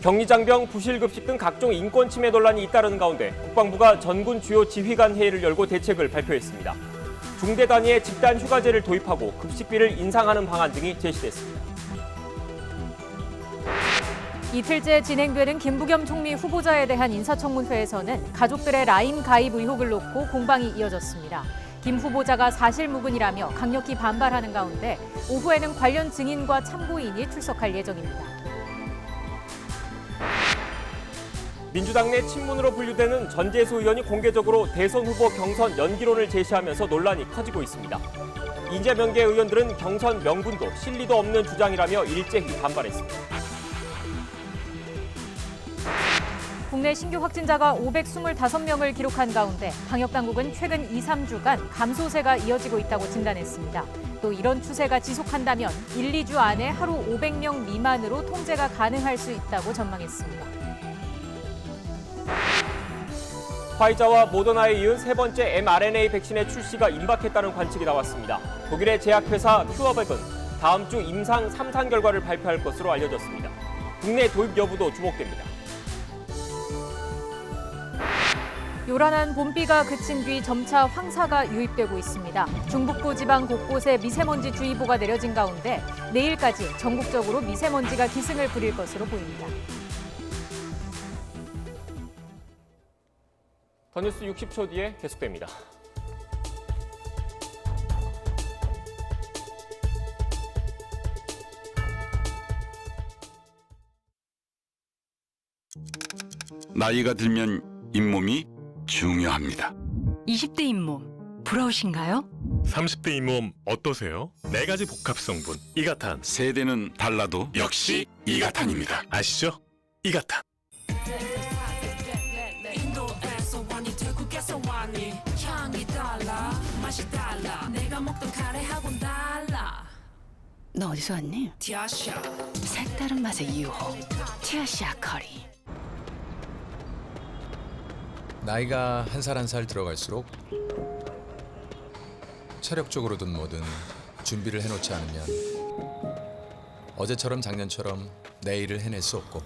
격리장병, 부실급식 등 각종 인권 침해 논란이 잇따르는 가운데 국방부가 전군 주요 지휘관 회의를 열고 대책을 발표했습니다. 중대 단위의 집단 휴가제를 도입하고 급식비를 인상하는 방안 등이 제시됐습니다. 이틀째 진행되는 김부겸 총리 후보자에 대한 인사청문회에서는 가족들의 라인 가입 의혹을 놓고 공방이 이어졌습니다. 김 후보자가 사실무근이라며 강력히 반발하는 가운데 오후에는 관련 증인과 참고인이 출석할 예정입니다. 민주당 내 친문으로 분류되는 전재수 의원이 공개적으로 대선 후보 경선 연기론을 제시하면서 논란이 커지고 있습니다. 이재명계 의원들은 경선 명분도 실리도 없는 주장이라며 일제히 반발했습니다. 국내 신규 확진자가 525명을 기록한 가운데 방역당국은 최근 2, 3주간 감소세가 이어지고 있다고 진단했습니다. 또 이런 추세가 지속한다면 1, 2주 안에 하루 500명 미만으로 통제가 가능할 수 있다고 전망했습니다. 화이자와 모더나에 이은 세 번째 mRNA 백신의 출시가 임박했다는 관측이 나왔습니다. 독일의 제약회사 큐어백은 다음 주 임상 3상 결과를 발표할 것으로 알려졌습니다. 국내 도입 여부도 주목됩니다. 요란한 봄비가 그친 뒤 점차 황사가 유입되고 있습니다. 중북부 지방 곳곳에 미세먼지 주의보가 내려진 가운데 내일까지 전국적으로 미세먼지가 기승을 부릴 것으로 보입니다. 더 뉴스 60초 뒤에 계속됩니다. 나이가 들면 잇몸이 중요합니다. 20대 잇몸 부러우신가요? 30대 잇몸 어떠세요? 4가지 복합 성분 이가탄. 세대는 달라도 역시 이가탄입니다. 아시죠? 이가탄. 인도에서 완이 태국에서 완이 향이 달라 맛이 달라 내가 먹던 카레하고는 달라. 너 어디서 왔니? 티아샤 색다른 맛의 유호 티아시아 커리. 나이가 한 살 한 살 들어갈수록 체력적으로든 뭐든 준비를 해놓지 않으면 어제처럼 작년처럼 내일을 해낼 수 없고,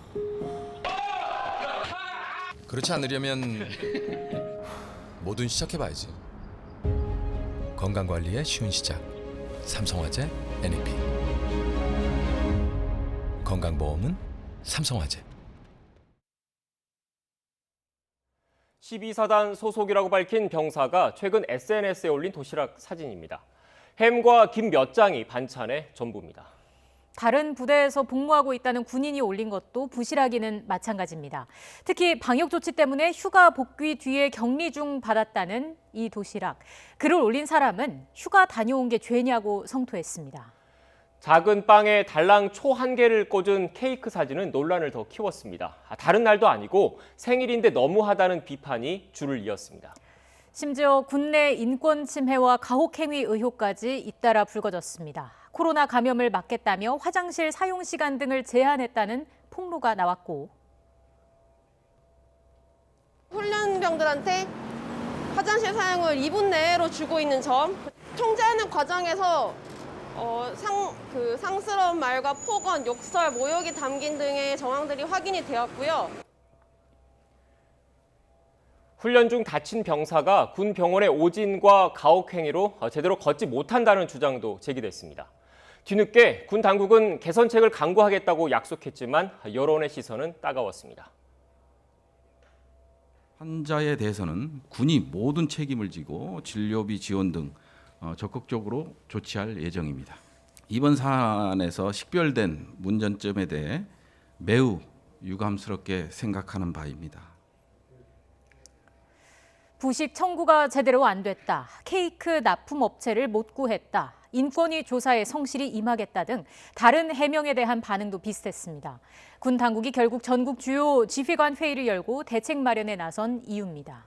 그렇지 않으려면 뭐든 시작해봐야지. 건강관리의 쉬운 시작, 삼성화재 NEP. 건강보험은 삼성화재. 12사단 소속이라고 밝힌 병사가 최근 SNS에 올린 도시락 사진입니다. 햄과 김 몇 장이 반찬의 전부입니다. 다른 부대에서 복무하고 있다는 군인이 올린 것도 부실하기는 마찬가지입니다. 특히 방역 조치 때문에 휴가 복귀 뒤에 격리 중 받았다는 이 도시락. 글을 올린 사람은 휴가 다녀온 게 죄냐고 성토했습니다. 작은 빵에 달랑 초 1개를 꽂은 케이크 사진은 논란을 더 키웠습니다. 다른 날도 아니고 생일인데 너무하다는 비판이 줄을 이었습니다. 심지어 군내 인권 침해와 가혹행위 의혹까지 잇따라 불거졌습니다. 코로나 감염을 막겠다며 화장실 사용 시간 등을 제한했다는 폭로가 나왔고, 훈련병들한테 화장실 사용을 2분 내로 주고 있는 점, 통제하는 과정에서 상스러운 말과 폭언, 욕설, 모욕이 담긴 등의 정황들이 확인이 되었고요. 훈련 중 다친 병사가 군 병원의 오진과 가혹행위로 제대로 걷지 못한다는 주장도 제기됐습니다. 뒤늦게 군 당국은 개선책을 강구하겠다고 약속했지만 여론의 시선은 따가웠습니다. 환자에 대해서는 군이 모든 책임을 지고 진료비 지원 등 적극적으로 조치할 예정입니다. 이번 사안에서 식별된 문제점에 대해 매우 유감스럽게 생각하는 바입니다. 부식 청구가 제대로 안 됐다, 케이크 납품 업체를 못 구했다, 인권위 조사에 성실히 임하겠다 등 다른 해명에 대한 반응도 비슷했습니다. 군 당국이 결국 전국 주요 지휘관 회의를 열고 대책 마련에 나선 이유입니다.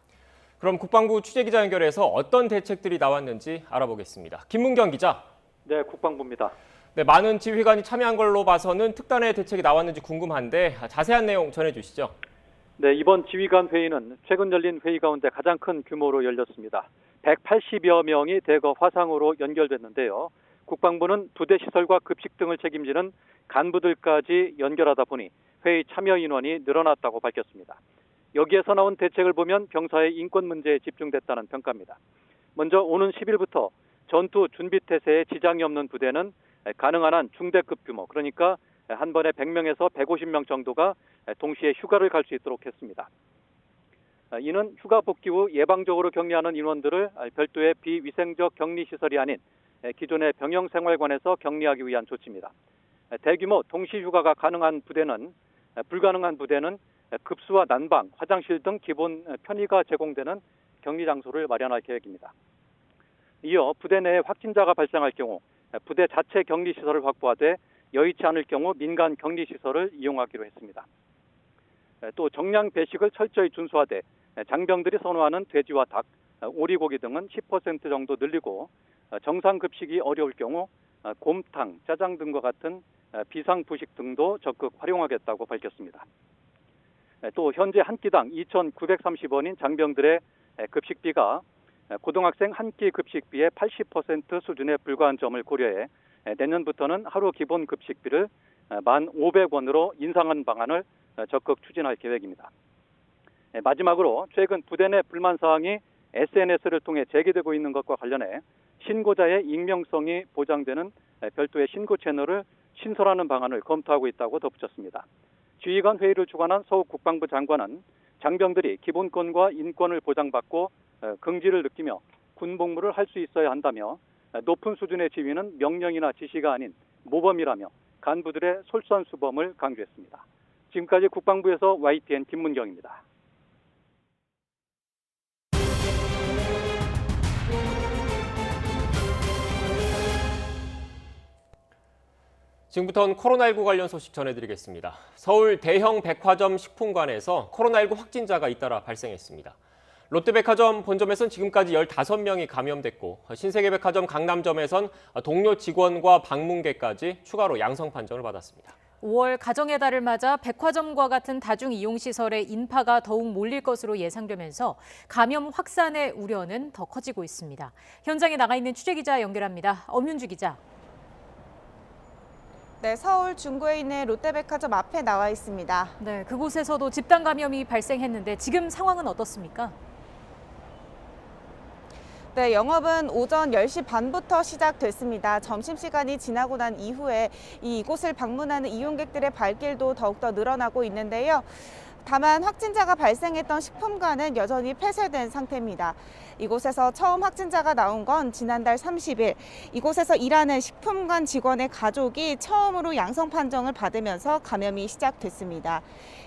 그럼 국방부 취재기자 연결해서 어떤 대책들이 나왔는지 알아보겠습니다. 김문경 기자. 네, 국방부입니다. 네, 많은 지휘관이 참여한 걸로 봐서는 특단의 대책이 나왔는지 궁금한데 자세한 내용 전해주시죠. 네, 이번 지휘관 회의는 최근 열린 회의 가운데 가장 큰 규모로 열렸습니다. 180여 명이 대거 화상으로 연결됐는데요. 국방부는 부대 시설과 급식 등을 책임지는 간부들까지 연결하다 보니 회의 참여 인원이 늘어났다고 밝혔습니다. 여기에서 나온 대책을 보면 병사의 인권 문제에 집중됐다는 평가입니다. 먼저 오는 10일부터 전투 준비 태세에 지장이 없는 부대는 가능한 한 중대급 규모, 그러니까 한 번에 100명에서 150명 정도가 동시에 휴가를 갈 수 있도록 했습니다. 이는 휴가 복귀 후 예방적으로 격리하는 인원들을 별도의 비위생적 격리시설이 아닌 기존의 병영생활관에서 격리하기 위한 조치입니다. 대규모 동시 휴가가 불가능한 부대는 급수와 난방, 화장실 등 기본 편의가 제공되는 격리 장소를 마련할 계획입니다. 이어 부대 내에 확진자가 발생할 경우 부대 자체 격리시설을 확보하되 여의치 않을 경우 민간 격리시설을 이용하기로 했습니다. 또 정량 배식을 철저히 준수하되 장병들이 선호하는 돼지와 닭, 오리고기 등은 10% 정도 늘리고 정상 급식이 어려울 경우 곰탕, 짜장 등과 같은 비상부식 등도 적극 활용하겠다고 밝혔습니다. 또 현재 한 끼당 2,930원인 장병들의 급식비가 고등학생 한 끼 급식비의 80% 수준에 불과한 점을 고려해 내년부터는 하루 기본 급식비를 1,500원으로 인상하는 방안을 적극 추진할 계획입니다. 마지막으로 최근 부대 내 불만 사항이 SNS를 통해 제기되고 있는 것과 관련해 신고자의 익명성이 보장되는 별도의 신고 채널을 신설하는 방안을 검토하고 있다고 덧붙였습니다. 지휘관 회의를 주관한 서욱 국방부 장관은 장병들이 기본권과 인권을 보장받고 긍지를 느끼며 군복무를 할 수 있어야 한다며 높은 수준의 지휘는 명령이나 지시가 아닌 모범이라며 간부들의 솔선수범을 강조했습니다. 지금까지 국방부에서 YTN 김문경입니다. 지금부터는 코로나19 관련 소식 전해드리겠습니다. 서울 대형 백화점 식품관에서 코로나19 확진자가 잇따라 발생했습니다. 롯데백화점 본점에선 지금까지 15명이 감염됐고 신세계백화점 강남점에선 동료 직원과 방문객까지 추가로 양성 판정을 받았습니다. 5월 가정의 달을 맞아 백화점과 같은 다중이용시설에 인파가 더욱 몰릴 것으로 예상되면서 감염 확산의 우려는 더 커지고 있습니다. 현장에 나가 있는 취재기자 연결합니다. 엄윤주 기자. 네, 서울 중구에 있는 롯데백화점 앞에 나와 있습니다. 네, 그곳에서도 집단 감염이 발생했는데 지금 상황은 어떻습니까? 네, 영업은 오전 10시 반부터 시작됐습니다. 점심시간이 지나고 난 이후에 이곳을 방문하는 이용객들의 발길도 더욱더 늘어나고 있는데요. 다만 확진자가 발생했던 식품관은 여전히 폐쇄된 상태입니다. 이곳에서 처음 확진자가 나온 건 지난달 30일 이곳에서 일하는 식품관 직원의 가족이 처음으로 양성 판정을 받으면서 감염이 시작됐습니다.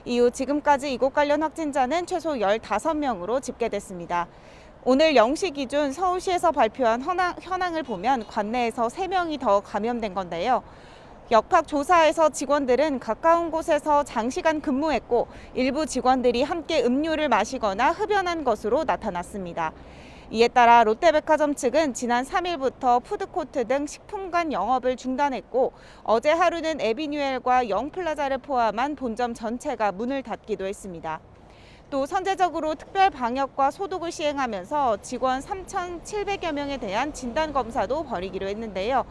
이후 지금까지 이곳 관련 확진자는 최소 15명으로 집계됐습니다. 오늘 0시 기준 서울시에서 발표한 현황을 보면 관내에서 3명이 더 감염된 건데요. 역학 조사에서 직원들은 가까운 곳에서 장시간 근무했고 일부 직원들이 함께 음료를 마시거나 흡연한 것으로 나타났습니다. 이에 따라 롯데백화점 측은 지난 3일부터 푸드코트 등 식품관 영업을 중단했고 어제 하루는 에비뉴엘과 영플라자를 포함한 본점 전체가 문을 닫기도 했습니다. 또 선제적으로 특별 방역과 소독을 시행하면서 직원 3,700여 명에 대한 진단검사도 벌이기로 했는데요.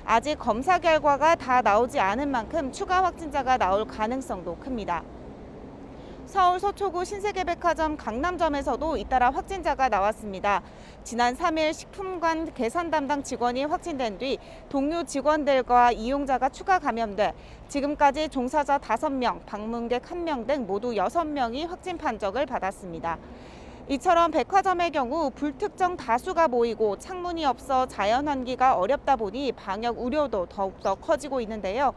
아직 검사 결과가 다 나오지 않은 만큼 추가 확진자가 나올 가능성도 큽니다. 서울 서초구 신세계백화점 강남점에서도 잇따라 확진자가 나왔습니다. 지난 3일 식품관 계산 담당 직원이 확진된 뒤 동료 직원들과 이용자가 추가 감염돼 지금까지 종사자 5명, 방문객 1명 등 모두 6명이 확진 판정을 받았습니다. 이처럼 백화점의 경우 불특정 다수가 모이고 창문이 없어 자연환기가 어렵다 보니 방역 우려도 더욱더 커지고 있는데요.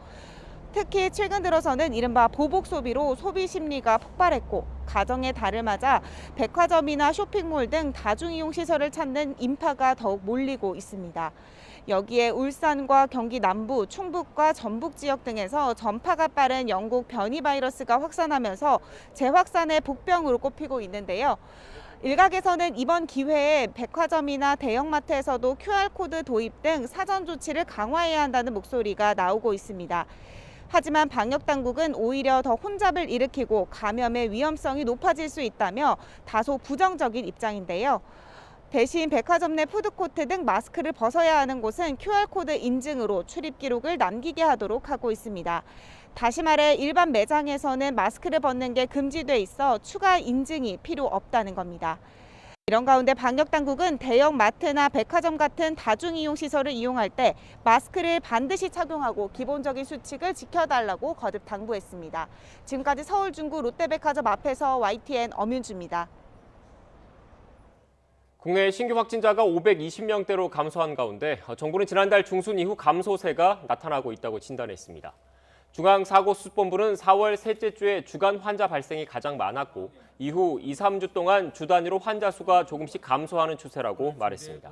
특히 최근 들어서는 이른바 보복 소비로 소비 심리가 폭발했고 가정의 달을 맞아 백화점이나 쇼핑몰 등 다중이용 시설을 찾는 인파가 더욱 몰리고 있습니다. 여기에 울산과 경기 남부, 충북과 전북 지역 등에서 전파가 빠른 영국 변이 바이러스가 확산하면서 재확산의 복병으로 꼽히고 있는데요. 일각에서는 이번 기회에 백화점이나 대형마트에서도 QR코드 도입 등 사전 조치를 강화해야 한다는 목소리가 나오고 있습니다. 하지만 방역당국은 오히려 더 혼잡을 일으키고 감염의 위험성이 높아질 수 있다며 다소 부정적인 입장인데요. 대신 백화점 내 푸드코트 등 마스크를 벗어야 하는 곳은 QR코드 인증으로 출입 기록을 남기게 하도록 하고 있습니다. 다시 말해 일반 매장에서는 마스크를 벗는 게 금지돼 있어 추가 인증이 필요 없다는 겁니다. 이런 가운데 방역당국은 대형 마트나 백화점 같은 다중이용시설을 이용할 때 마스크를 반드시 착용하고 기본적인 수칙을 지켜달라고 거듭 당부했습니다. 지금까지 서울 중구 롯데백화점 앞에서 YTN 엄윤주입니다. 국내 신규 확진자가 520명대로 감소한 가운데 정부는 지난달 중순 이후 감소세가 나타나고 있다고 진단했습니다. 중앙사고수습본부는 4월 셋째 주에 주간 환자 발생이 가장 많았고 이후 2, 3주 동안 주 단위로 환자 수가 조금씩 감소하는 추세라고 말했습니다.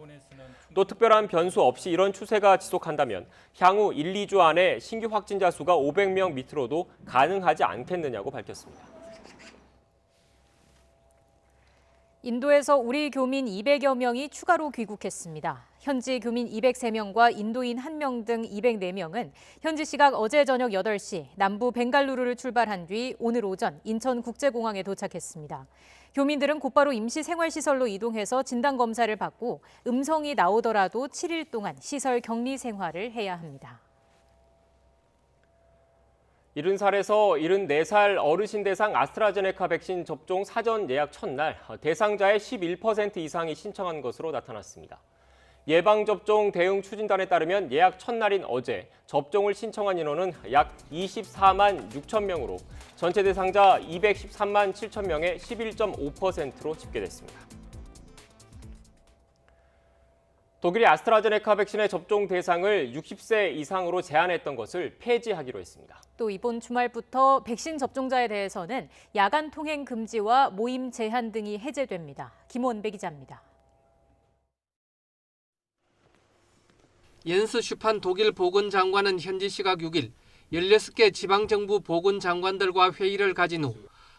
또 특별한 변수 없이 이런 추세가 지속한다면 향후 1, 2주 안에 신규 확진자 수가 500명 밑으로도 가능하지 않겠느냐고 밝혔습니다. 인도에서 우리 교민 200여 명이 추가로 귀국했습니다. 현지 교민 203명과 인도인 1명 등 204명은 현지 시각 어제 저녁 8시 남부 벵갈루루를 출발한 뒤 오늘 오전 인천국제공항에 도착했습니다. 교민들은 곧바로 임시생활시설로 이동해서 진단검사를 받고 음성이 나오더라도 7일 동안 시설 격리 생활을 해야 합니다. 70살에서 74살 어르신 대상 아스트라제네카 백신 접종 사전 예약 첫날 대상자의 11% 이상이 신청한 것으로 나타났습니다. 예방접종 대응 추진단에 따르면 예약 첫날인 어제 접종을 신청한 인원은 약 24만 6천 명으로 전체 대상자 213만 7천 명의 11.5%로 집계됐습니다. 독일이 아스트라제네카 백신의 접종 대상을 60세 이상으로 제한했던 것을 폐지하기로 했습니다. 또 이번 주말부터 백신 접종자에 대해서는 야간 통행 금지와 모임 제한 등이 해제됩니다. 김원배 기자입니다. 옌스 슈판 독일 보건장관은 현지 시각 6일 16개 지방정부 보건장관들과 회의를 가진 후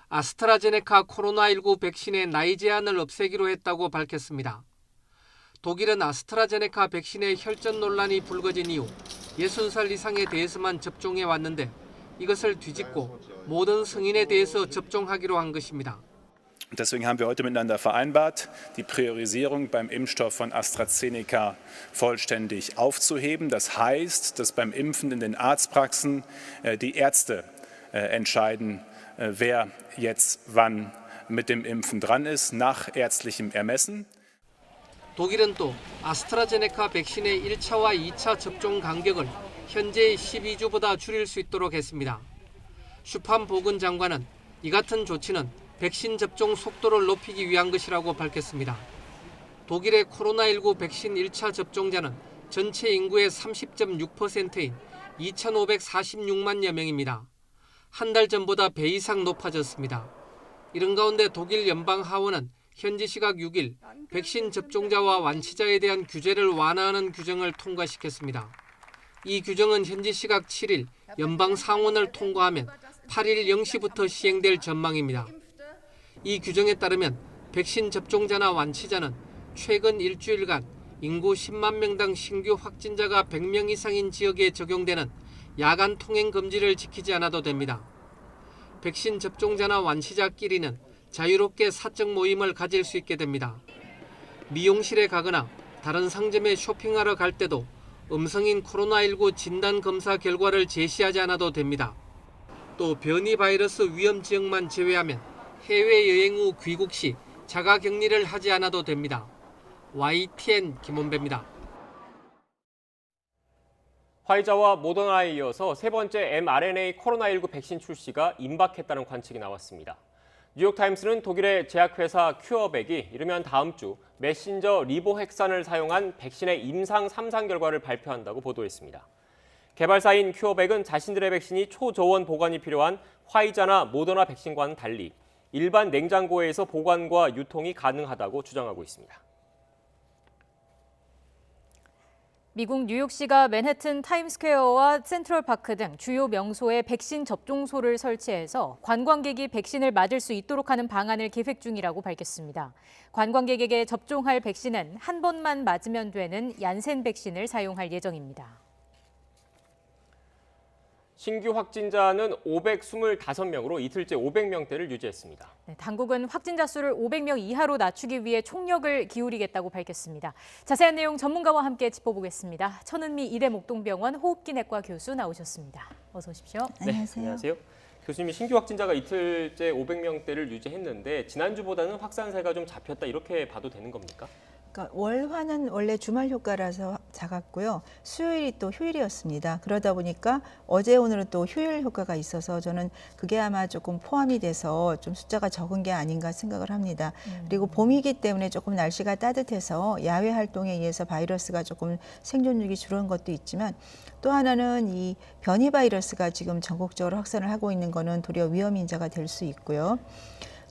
아스트라제네카 코로나19 백신의 나이 제한을 없애기로 했다고 밝혔습니다. 독일은 아스트라제네카 백신의 혈전 논란이 불거진 이후 60살 이상에 대해서만 접종해 왔는데 이것을 뒤집고 모든 성인에 대해서 접종하기로 한 것입니다. Deswegen haben wir heute miteinander vereinbart, die Priorisierung beim Impfstoff von AstraZeneca vollständig aufzuheben. Das heißt, dass beim Impfen in den Arztpraxen die Ärzte entscheiden, wer jetzt wann mit dem Impfen dran ist, nach ärztlichem Ermessen. 독일은 또 아스트라제네카 백신의 1차와 2차 접종 간격을 현재의 12주보다 줄일 수 있도록 했습니다. 슈판 보건장관은 이 같은 조치는 백신 접종 속도를 높이기 위한 것이라고 밝혔습니다. 독일의 코로나19 백신 1차 접종자는 전체 인구의 30.6%인 2,546만여 명입니다. 한 달 전보다 배 이상 높아졌습니다. 이런 가운데 독일 연방하원은 현지 시각 6일 백신 접종자와 완치자에 대한 규제를 완화하는 규정을 통과시켰습니다. 이 규정은 현지 시각 7일 연방 상원을 통과하면 8일 0시부터 시행될 전망입니다. 이 규정에 따르면 백신 접종자나 완치자는 최근 일주일간 인구 10만 명당 신규 확진자가 100명 이상인 지역에 적용되는 야간 통행 금지를 지키지 않아도 됩니다. 백신 접종자나 완치자끼리는 자유롭게 사적 모임을 가질 수 있게 됩니다. 미용실에 가거나 다른 상점에 쇼핑하러 갈 때도 음성인 코로나19 진단 검사 결과를 제시하지 않아도 됩니다. 또 변이 바이러스 위험 지역만 제외하면 해외여행 후 귀국 시 자가 격리를 하지 않아도 됩니다. YTN 김원배입니다. 화이자와 모더나에 이어서 세 번째 mRNA 코로나19 백신 출시가 임박했다는 관측이 나왔습니다. 뉴욕타임스는 독일의 제약회사 큐어백이 이르면 다음 주 메신저 리보핵산을 사용한 백신의 임상 3상 결과를 발표한다고 보도했습니다. 개발사인 큐어백은 자신들의 백신이 초저온 보관이 필요한 화이자나 모더나 백신과는 달리 일반 냉장고에서 보관과 유통이 가능하다고 주장하고 있습니다. 미국 뉴욕시가 맨해튼 타임스퀘어와 센트럴파크 등 주요 명소에 백신 접종소를 설치해서 관광객이 백신을 맞을 수 있도록 하는 방안을 계획 중이라고 밝혔습니다. 관광객에게 접종할 백신은 한 번만 맞으면 되는 얀센 백신을 사용할 예정입니다. 신규 확진자는 525명으로 이틀째 500명대를 유지했습니다. 네, 당국은 확진자 수를 500명 이하로 낮추기 위해 총력을 기울이겠다고 밝혔습니다. 자세한 내용 전문가와 함께 짚어보겠습니다. 천은미 이대 목동병원 호흡기내과 교수 나오셨습니다. 어서 오십시오. 네, 안녕하세요. 교수님이 신규 확진자가 이틀째 500명대를 유지했는데 지난주보다는 확산세가 좀 잡혔다 이렇게 봐도 되는 겁니까? 그러니까 월화는 원래 주말 효과라서 작았고요. 수요일이 또 휴일이었습니다. 그러다 보니까 어제 오늘은 또 휴일 효과가 있어서 저는 그게 아마 조금 포함이 돼서 좀 숫자가 적은 게 아닌가 생각을 합니다. 그리고 봄이기 때문에 조금 날씨가 따뜻해서 야외 활동에 의해서 바이러스가 조금 생존율이 줄은 것도 있지만 또 하나는 이 변이 바이러스가 지금 전국적으로 확산을 하고 있는 거는 도리어 위험 인자가 될 수 있고요.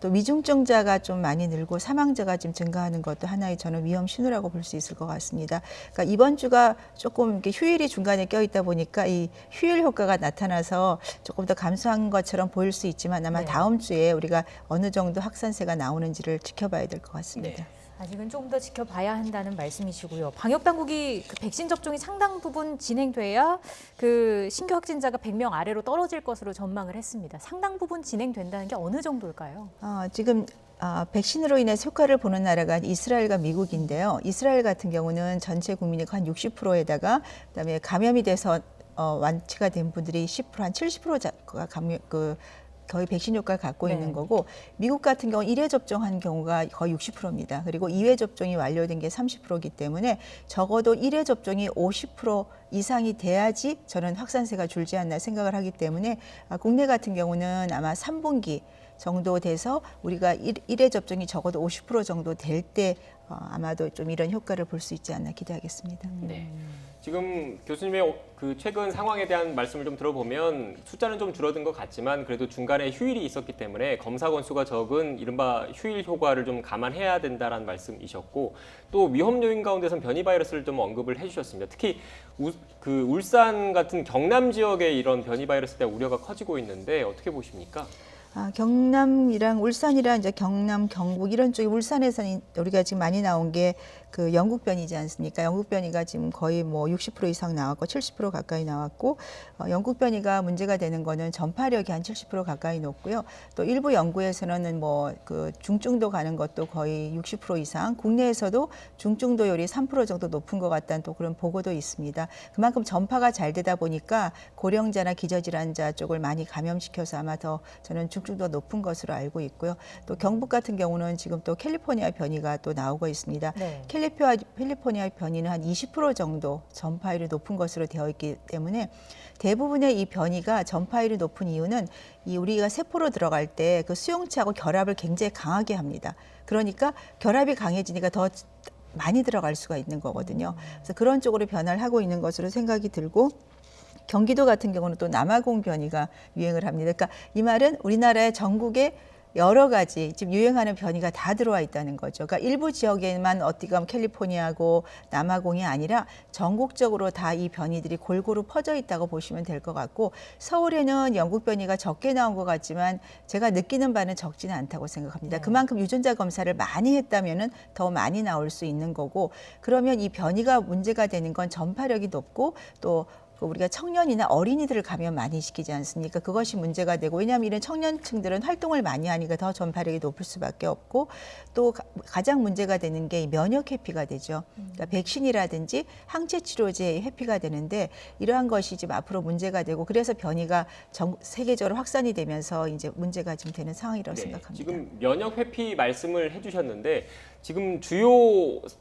또 위중증자가 좀 많이 늘고 사망자가 지금 증가하는 것도 하나의 저는 위험 신호라고 볼 수 있을 것 같습니다. 그러니까 이번 주가 조금 이렇게 휴일이 중간에 껴있다 보니까 이 휴일 효과가 나타나서 조금 더 감소한 것처럼 보일 수 있지만 아마 다음 주에 우리가 어느 정도 확산세가 나오는지를 지켜봐야 될 것 같습니다. 아직은 조금 더 지켜봐야 한다는 말씀이시고요. 방역 당국이 그 백신 접종이 상당 부분 진행돼야 그 신규 확진자가 100명 아래로 떨어질 것으로 전망을 했습니다. 상당 부분 진행된다는 게 어느 정도일까요? 지금 백신으로 인해서 효과를 보는 나라가 이스라엘과 미국인데요. 이스라엘 같은 경우는 전체 국민의 한 60%에다가 그다음에 감염이 돼서 완치가 된 분들이 10%, 한 70%가 거의 백신 효과를 갖고 있는 거고 미국 같은 경우는 1회 접종한 경우가 거의 60%입니다. 그리고 2회 접종이 완료된 게 30%이기 때문에 적어도 1회 접종이 50% 이상이 돼야지 저는 확산세가 줄지 않나 생각을 하기 때문에 국내 같은 경우는 아마 3분기 정도 돼서 우리가 1회 접종이 적어도 50% 정도 될 때 아마도 좀 이런 효과를 볼 수 있지 않나 기대하겠습니다. 네. 지금 교수님의 그 최근 상황에 대한 말씀을 좀 들어보면 숫자는 좀 줄어든 것 같지만 그래도 중간에 휴일이 있었기 때문에 검사 건수가 적은 이른바 휴일 효과를 좀 감안해야 된다라는 말씀이셨고 또 위험 요인 가운데선 변이 바이러스를 좀 언급을 해주셨습니다. 특히 그 울산 같은 경남 지역의 이런 변이 바이러스에 대한 우려가 커지고 있는데 어떻게 보십니까? 경남이랑 울산이랑 이제 경남, 경북 이런 쪽이 울산에서는 우리가 지금 많이 나온 게 그 영국 변이지 않습니까? 영국 변이가 지금 거의 뭐 60% 이상 나왔고 70% 가까이 나왔고 영국 변이가 문제가 되는 거는 전파력이 한 70% 가까이 높고요. 또 일부 연구에서는 뭐 그 중증도 가는 것도 거의 60% 이상, 국내에서도 중증도율이 3% 정도 높은 것 같다는 또 그런 보고도 있습니다. 그만큼 전파가 잘 되다 보니까 고령자나 기저질환자 쪽을 많이 감염시켜서 아마 더 저는 중증도가 높은 것으로 알고 있고요. 또 경북 같은 경우는 지금 또 캘리포니아 변이가 또 나오고 있습니다. 캘리포니아 변이는 한 20% 정도 전파율이 높은 것으로 되어 있기 때문에 대부분의 이 변이가 전파율이 높은 이유는 이 우리가 세포로 들어갈 때 그 수용체하고 결합을 굉장히 강하게 합니다. 그러니까 결합이 강해지니까 더 많이 들어갈 수가 있는 거거든요. 그래서 그런 쪽으로 변화를 하고 있는 것으로 생각이 들고 경기도 같은 경우는 또 남아공 변이가 유행을 합니다. 그러니까 이 말은 우리나라의 전국에 여러 가지 지금 유행하는 변이가 다 들어와 있다는 거죠. 그러니까 일부 지역에만 어디가 캘리포니아고 남아공이 아니라 전국적으로 다 이 변이들이 골고루 퍼져 있다고 보시면 될 것 같고 서울에는 영국 변이가 적게 나온 것 같지만 제가 느끼는 바는 적지는 않다고 생각합니다. 그만큼 유전자 검사를 많이 했다면은 더 많이 나올 수 있는 거고 그러면 이 변이가 문제가 되는 건 전파력이 높고 또 우리가 청년이나 어린이들을 감염 많이 시키지 않습니까? 그것이 문제가 되고 왜냐하면 이런 청년층들은 활동을 많이 하니까 더 전파력이 높을 수밖에 없고 또 가장 문제가 되는 게 면역 회피가 되죠. 그러니까 백신이라든지 항체 치료제의 회피가 되는데 이러한 것이 지금 앞으로 문제가 되고 그래서 변이가 세계적으로 확산이 되면서 이제 문제가 좀 되는 상황이라고 생각합니다. 지금 면역 회피 말씀을 해주셨는데 지금 주요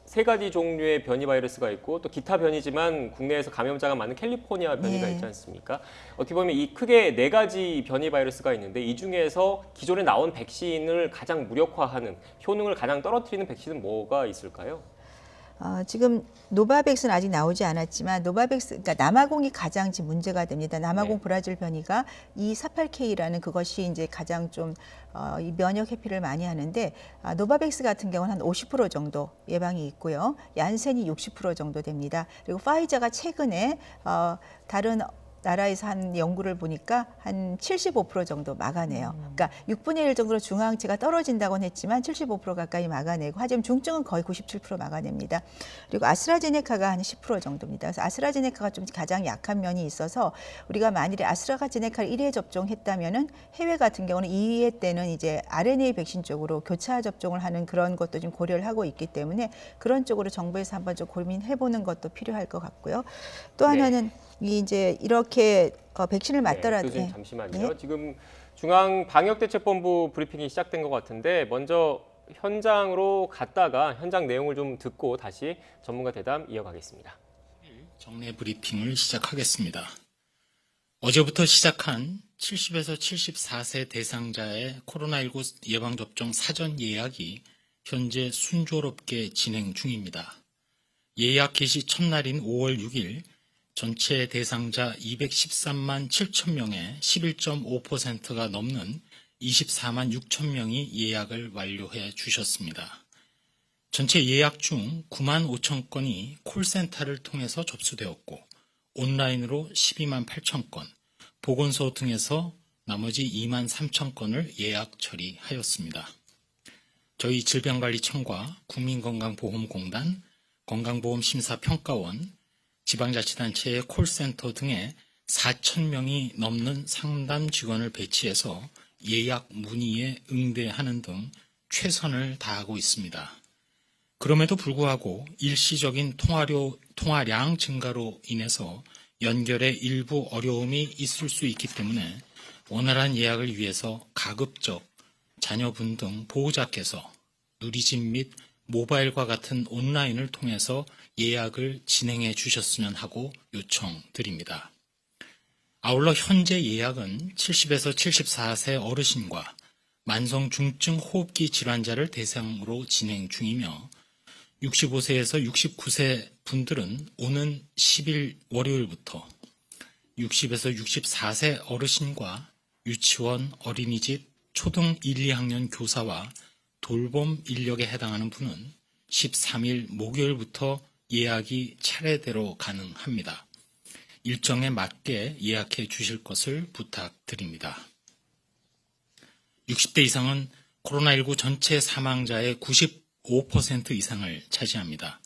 3가지 종류의 변이 바이러스가 있고 또 기타 변이지만 국내에서 감염자가 많은 캘리포니아 변이가 있지 않습니까? 어떻게 보면 이 크게 4가지 변이 바이러스가 있는데 이 중에서 기존에 나온 백신을 가장 무력화하는 효능을 가장 떨어뜨리는 백신은 뭐가 있을까요? 지금 노바백스는 아직 나오지 않았지만 노바백스, 그러니까 남아공이 가장 지금 문제가 됩니다. 남아공 브라질 변이가 E48K라는 그것이 이제 가장 좀 이 면역 회피를 많이 하는데 노바백스 같은 경우는 한 50% 정도 예방이 있고요. 얀센이 60% 정도 됩니다. 그리고 파이자가 최근에 다른 나라에서 한 연구를 보니까 한 75% 정도 막아내요. 그러니까 6분의 1 정도로 중화항체가 떨어진다고는 했지만 75% 가까이 막아내고 하지만 중증은 거의 97% 막아냅니다. 그리고 아스트라제네카가 한 10% 정도입니다. 그래서 아스트라제네카가 좀 가장 약한 면이 있어서 우리가 만일에 아스트라제네카를 1회 접종했다면은 해외 같은 경우는 2회 때는 이제 RNA 백신 쪽으로 교차 접종을 하는 그런 것도 좀 고려를 하고 있기 때문에 그런 쪽으로 정부에서 한번 좀 고민해보는 것도 필요할 것 같고요. 또 하나는 이제 이렇게 백신을 맞더라도 교수님 잠시만요. 지금 중앙방역대책본부 브리핑이 시작된 것 같은데 먼저 현장으로 갔다가 현장 내용을 좀 듣고 다시 전문가 대담 이어가겠습니다. 정례 브리핑을 시작하겠습니다. 어제부터 시작한 70에서 74세 대상자의 코로나19 예방접종 사전 예약이 현재 순조롭게 진행 중입니다. 예약 개시 첫날인 5월 6일 전체 대상자 213만 7천 명의 11.5%가 넘는 24만 6천 명이 예약을 완료해 주셨습니다. 전체 예약 중 9만 5천 건이 콜센터를 통해서 접수되었고 온라인으로 12만 8천 건, 보건소 등에서 나머지 2만 3천 건을 예약 처리하였습니다. 저희 질병관리청과 국민건강보험공단, 건강보험심사평가원, 지방자치단체의 콜센터 등에 4천 명이 넘는 상담 직원을 배치해서 예약 문의에 응대하는 등 최선을 다하고 있습니다. 그럼에도 불구하고 일시적인 통화량 증가로 인해서 연결에 일부 어려움이 있을 수 있기 때문에 원활한 예약을 위해서 가급적 자녀분 등 보호자께서 누리집 및 모바일과 같은 온라인을 통해서 예약을 진행해 주셨으면 하고 요청드립니다. 아울러 현재 예약은 70에서 74세 어르신과 만성 중증 호흡기 질환자를 대상으로 진행 중이며 65세에서 69세 분들은 오는 10일 월요일부터 60에서 64세 어르신과 유치원, 어린이집, 초등 1, 2학년 교사와 돌봄 인력에 해당하는 분은 13일 목요일부터 예약이 차례대로 가능합니다. 일정에 맞게 예약해 주실 것을 부탁드립니다. 60대 이상은 코로나19 전체 사망자의 95% 이상을 차지합니다.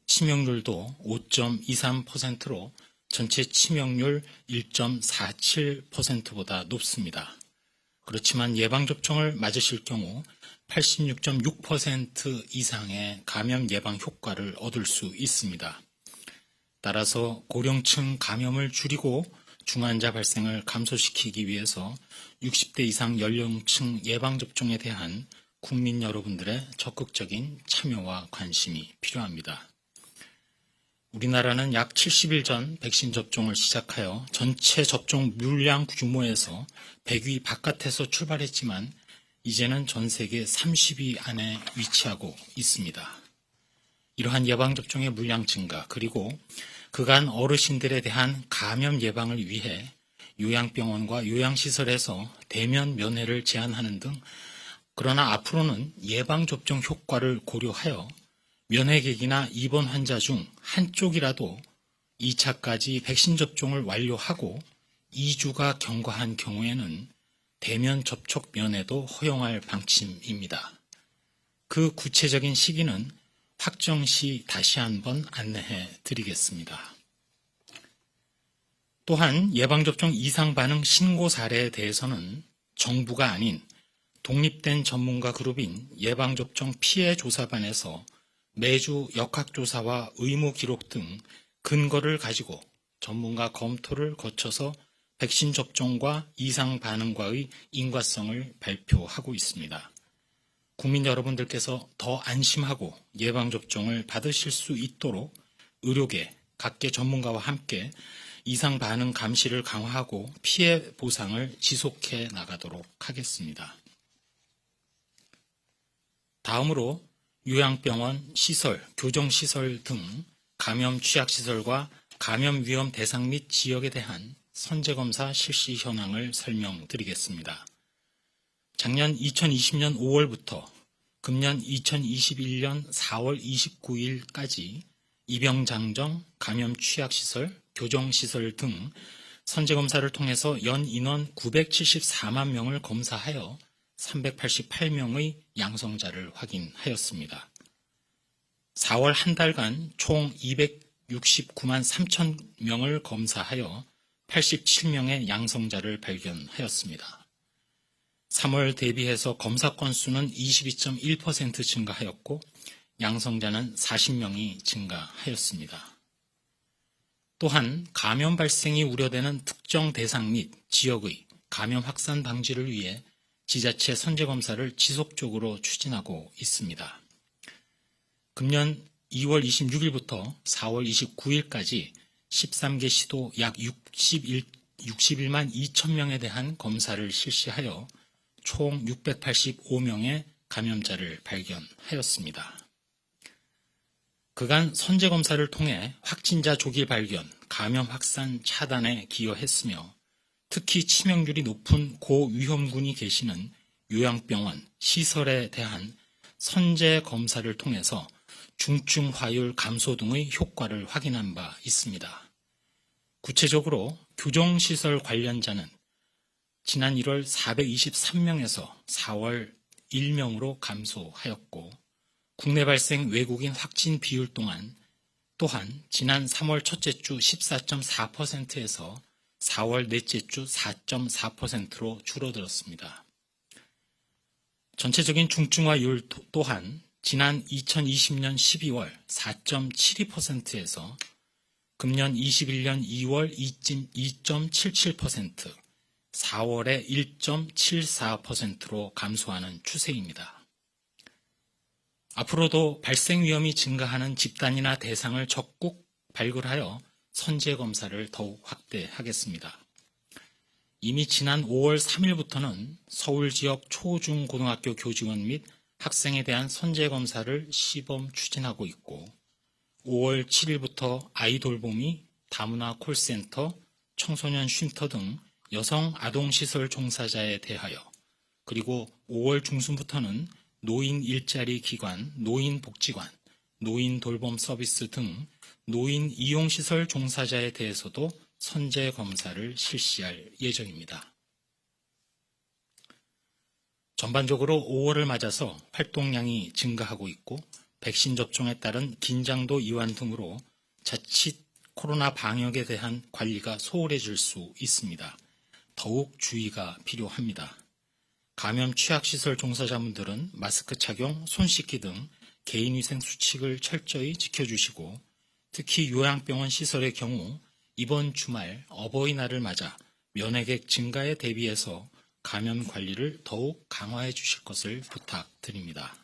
치명률도 5.23%로 전체 치명률 1.47%보다 높습니다. 그렇지만 예방접종을 맞으실 경우 86.6% 이상의 감염 예방 효과를 얻을 수 있습니다. 따라서 고령층 감염을 줄이고 중환자 발생을 감소시키기 위해서 60대 이상 연령층 예방접종에 대한 국민 여러분들의 적극적인 참여와 관심이 필요합니다. 우리나라는 약 70일 전 백신 접종을 시작하여 전체 접종 물량 규모에서 100위 바깥에서 출발했지만 이제는 전 세계 30위 안에 위치하고 있습니다. 이러한 예방접종의 물량 증가 그리고 그간 어르신들에 대한 감염 예방을 위해 요양병원과 요양시설에서 대면 면회를 제한하는 등 그러나 앞으로는 예방접종 효과를 고려하여 면회객이나 입원 환자 중 한쪽이라도 2차까지 백신 접종을 완료하고 2주가 경과한 경우에는 대면 접촉 면회도 허용할 방침입니다. 그 구체적인 시기는 확정 시 다시 한번 안내해 드리겠습니다. 또한 예방접종 이상 반응 신고 사례에 대해서는 정부가 아닌 독립된 전문가 그룹인 예방접종 피해조사반에서 매주 역학조사와 의무 기록 등 근거를 가지고 전문가 검토를 거쳐서 백신 접종과 이상 반응과의 인과성을 발표하고 있습니다. 국민 여러분들께서 더 안심하고 예방접종을 받으실 수 있도록 의료계, 각계 전문가와 함께 이상 반응 감시를 강화하고 피해 보상을 지속해 나가도록 하겠습니다. 다음으로 요양병원, 시설, 교정시설 등 감염 취약시설과 감염 위험 대상 및 지역에 대한 선제검사 실시 현황을 설명드리겠습니다. 작년 2020년 5월부터 금년 2021년 4월 29일까지 입영장정, 감염 취약시설, 교정시설 등 선제검사를 통해서 연 인원 974만 명을 검사하여 388명의 양성자를 확인하였습니다. 4월 한 달간 총 269만 3천 명을 검사하여 87명의 양성자를 발견하였습니다. 3월 대비해서 검사 건수는 22.1% 증가하였고 양성자는 40명이 증가하였습니다. 또한 감염 발생이 우려되는 특정 대상 및 지역의 감염 확산 방지를 위해 지자체 선제검사를 지속적으로 추진하고 있습니다. 금년 2월 26일부터 4월 29일까지 13개 시도 약 61만 2천 명에 대한 검사를 실시하여 총 685명의 감염자를 발견하였습니다. 그간 선제검사를 통해 확진자 조기 발견, 감염 확산 차단에 기여했으며 특히 치명률이 높은 고위험군이 계시는 요양병원, 시설에 대한 선제검사를 통해서 중증화율 감소 등의 효과를 확인한 바 있습니다. 구체적으로 교정시설 관련자는 지난 1월 423명에서 4월 1명으로 감소하였고 국내 발생 외국인 확진 비율 또한 지난 3월 첫째 주 14.4%에서 4월 넷째 주 4.4%로 줄어들었습니다. 전체적인 중증화율 또한 지난 2020년 12월 4.72%에서 금년 21년 2월 2.77%, 4월에 1.74%로 감소하는 추세입니다. 앞으로도 발생 위험이 증가하는 집단이나 대상을 적극 발굴하여 선제검사를 더욱 확대하겠습니다. 이미 지난 5월 3일부터는 서울 지역 초중고등학교 교직원 및 학생에 대한 선제검사를 시범 추진하고 있고 5월 7일부터 아이돌봄이 다문화 콜센터, 청소년 쉼터 등 여성 아동시설 종사자에 대하여 그리고 5월 중순부터는 노인 일자리 기관, 노인 복지관, 노인 돌봄 서비스 등 노인 이용시설 종사자에 대해서도 선제 검사를 실시할 예정입니다. 전반적으로 5월을 맞아서 활동량이 증가하고 있고 백신 접종에 따른 긴장도 이완 등으로 자칫 코로나 방역에 대한 관리가 소홀해질 수 있습니다. 더욱 주의가 필요합니다. 감염 취약시설 종사자분들은 마스크 착용, 손 씻기 등 개인위생 수칙을 철저히 지켜주시고 특히 요양병원 시설의 경우 이번 주말 어버이날을 맞아 면회객 증가에 대비해서 감염 관리를 더욱 강화해 주실 것을 부탁드립니다.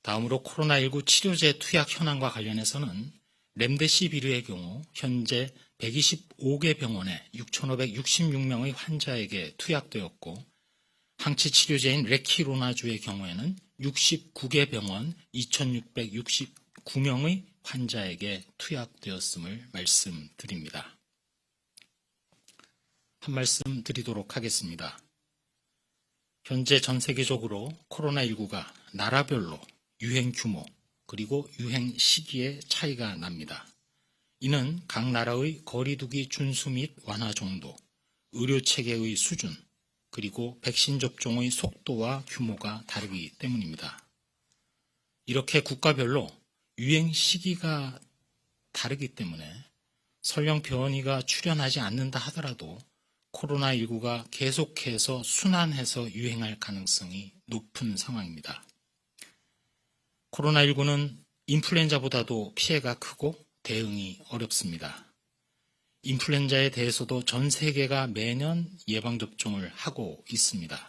다음으로 코로나19 치료제 투약 현황과 관련해서는 렘데시비르의 경우 현재 125개 병원에 6,566명의 환자에게 투약되었고 항체 치료제인 레키로나주의 경우에는 69개 병원 2,669명의 환자에게 투약되었음을 말씀드립니다. 한 말씀 드리도록 하겠습니다. 현재 전 세계적으로 코로나19가 나라별로 유행 규모 그리고 유행 시기에 차이가 납니다. 이는 각 나라의 거리두기 준수 및 완화 정도, 의료체계의 수준, 그리고 백신 접종의 속도와 규모가 다르기 때문입니다. 이렇게 국가별로 유행 시기가 다르기 때문에 설령 변이가 출현하지 않는다 하더라도 코로나19가 계속해서 순환해서 유행할 가능성이 높은 상황입니다. 코로나19는 인플루엔자보다도 피해가 크고 대응이 어렵습니다. 인플루엔자에 대해서도 전 세계가 매년 예방접종을 하고 있습니다.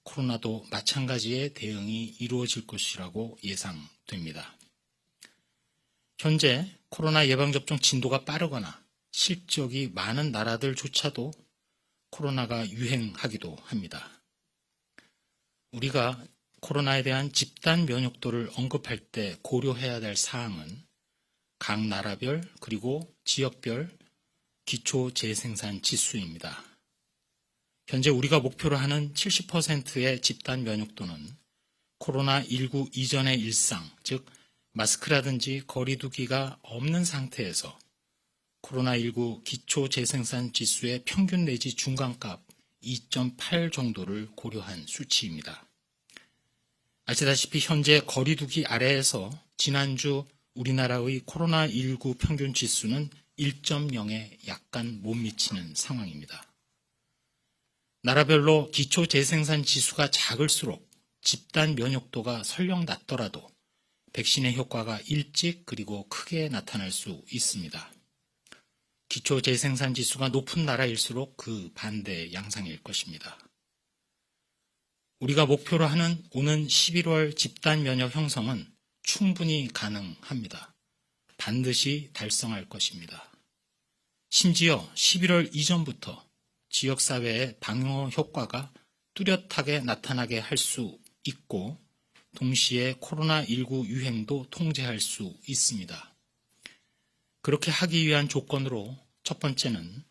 코로나도 마찬가지의 대응이 이루어질 것이라고 예상됩니다. 현재 코로나 예방접종 진도가 빠르거나 실적이 많은 나라들조차도 코로나가 유행하기도 합니다. 우리가 코로나에 대한 집단 면역도를 언급할 때 고려해야 될 사항은 각 나라별 그리고 지역별 기초 재생산 지수입니다. 현재 우리가 목표로 하는 70%의 집단 면역도는 코로나19 이전의 일상, 즉 마스크라든지 거리두기가 없는 상태에서 코로나19 기초재생산 지수의 평균 내지 중간값 2.8 정도를 고려한 수치입니다. 아시다시피 현재 거리두기 아래에서 지난주 우리나라의 코로나19 평균 지수는 1.0에 약간 못 미치는 상황입니다. 나라별로 기초재생산 지수가 작을수록 집단 면역도가 설령 낮더라도 백신의 효과가 일찍 그리고 크게 나타날 수 있습니다. 기초재생산 지수가 높은 나라일수록 그 반대 양상일 것입니다. 우리가 목표로 하는 오는 11월 집단 면역 형성은 충분히 가능합니다. 반드시 달성할 것입니다. 심지어 11월 이전부터 지역사회의 방어 효과가 뚜렷하게 나타나게 할 수 있고 동시에 코로나19 유행도 통제할 수 있습니다. 그렇게 하기 위한 조건으로 첫 번째는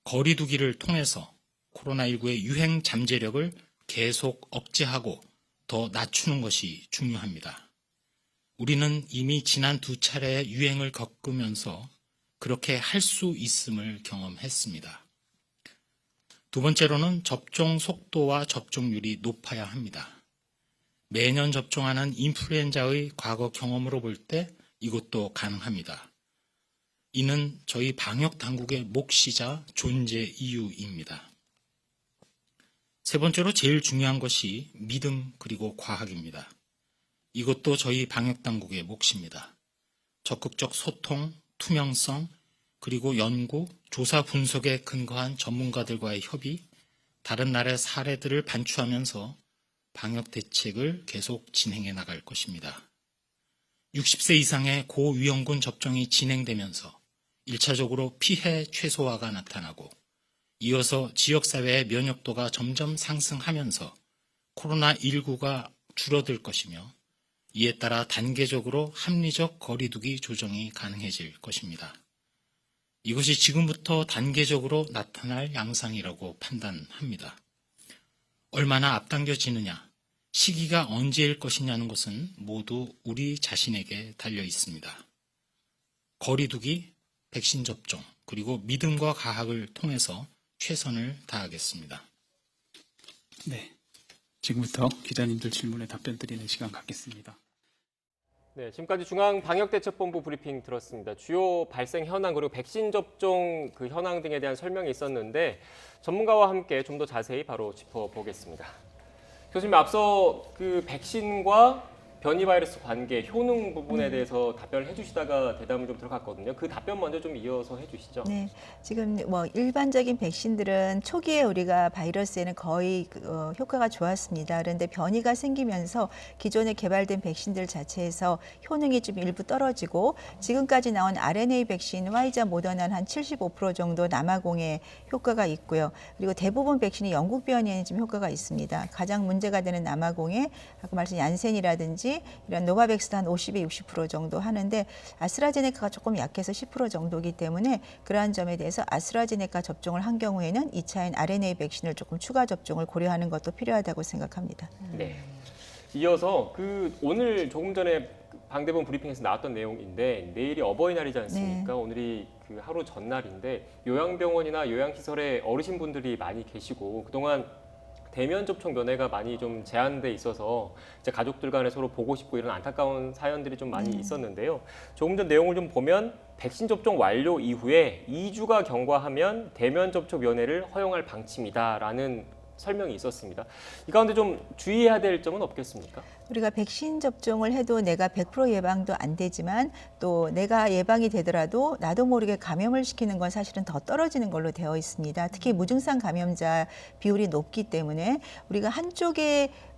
거리두기를 통해서 코로나19의 유행 잠재력을 계속 억제하고 더 낮추는 것이 중요합니다. 우리는 이미 지난 2차례의 유행을 겪으면서 그렇게 할 수 있음을 경험했습니다. 두 번째로는 접종 속도와 접종률이 높아야 합니다. 매년 접종하는 인플루엔자의 과거 경험으로 볼 때 이것도 가능합니다. 이는 저희 방역 당국의 몫이자 존재 이유입니다. 세 번째로 제일 중요한 것이 믿음 그리고 과학입니다. 이것도 저희 방역 당국의 몫입니다. 적극적 소통, 투명성, 그리고 연구, 조사 분석에 근거한 전문가들과의 협의, 다른 나라의 사례들을 반추하면서 방역 대책을 계속 진행해 나갈 것입니다. 60세 이상의 고위험군 접종이 진행되면서 1차적으로 피해 최소화가 나타나고 이어서 지역사회의 면역도가 점점 상승하면서 코로나19가 줄어들 것이며 이에 따라 단계적으로 합리적 거리두기 조정이 가능해질 것입니다. 이것이 지금부터 단계적으로 나타날 양상이라고 판단합니다. 얼마나 앞당겨지느냐, 시기가 언제일 것이냐는 것은 모두 우리 자신에게 달려 있습니다. 거리두기, 백신 접종, 그리고 믿음과 과학을 통해서 최선을 다하겠습니다. 네, 지금부터 기자님들 질문에 답변 드리는 시간 갖겠습니다. 네, 지금까지 중앙방역대책본부 브리핑 들었습니다. 주요 발생 현황 그리고 백신 접종 그 현황 등에 대한 설명이 있었는데 전문가와 함께 좀 더 자세히 바로 짚어보겠습니다. 교수님, 앞서 그 백신과 변이 바이러스 관계, 효능 부분에 대해서 답변을 해주시다가 대담을 좀 들어갔거든요. 그 답변 먼저 좀 이어서 해주시죠. 네, 지금 뭐 일반적인 백신들은 초기에 우리가 바이러스에는 거의 효과가 좋았습니다. 그런데 변이가 생기면서 기존에 개발된 백신들 자체에서 효능이 좀 일부 떨어지고 지금까지 나온 RNA 백신 화이자 모더나는 한 75% 정도 남아공에 효과가 있고요. 그리고 대부분 백신이 영국 변이에는 좀 효과가 있습니다. 가장 문제가 되는 남아공에 아까 말씀 얀센이라든지 이런 노바백스도 한 50에 60% 정도 하는데 아스트라제네카가 조금 약해서 10% 정도이기 때문에 그러한 점에 대해서 아스트라제네카 접종을 한 경우에는 2차인 RNA 백신을 조금 추가 접종을 고려하는 것도 필요하다고 생각합니다. 네. 이어서 그 오늘 조금 전에 방대본 브리핑에서 나왔던 내용인데 내일이 어버이날이지 않습니까? 네. 오늘이 그 하루 전날인데 요양병원이나 요양시설에 어르신분들이 많이 계시고 그동안 대면 접촉 면회가 많이 좀 제한돼 있어서 이제 가족들 간에 서로 보고 싶고 이런 안타까운 사연들이 좀 많이 있었는데요. 조금 전 내용을 좀 보면 백신 접종 완료 이후에 2주가 경과하면 대면 접촉 면회를 허용할 방침이다라는 설명이 있었습니다. 이 가운데 좀 주의해야 될 점은 없겠습니까? 우리가 백신 접종을 해도 내가 100% 예방도 안 되지만 또 내가 예방이 되더라도 나도 모르게 감염을 시키는 건 사실은 더 떨어지는 걸로 되어 있습니다. 특히 무증상 감염자 비율이 높기 때문에 우리가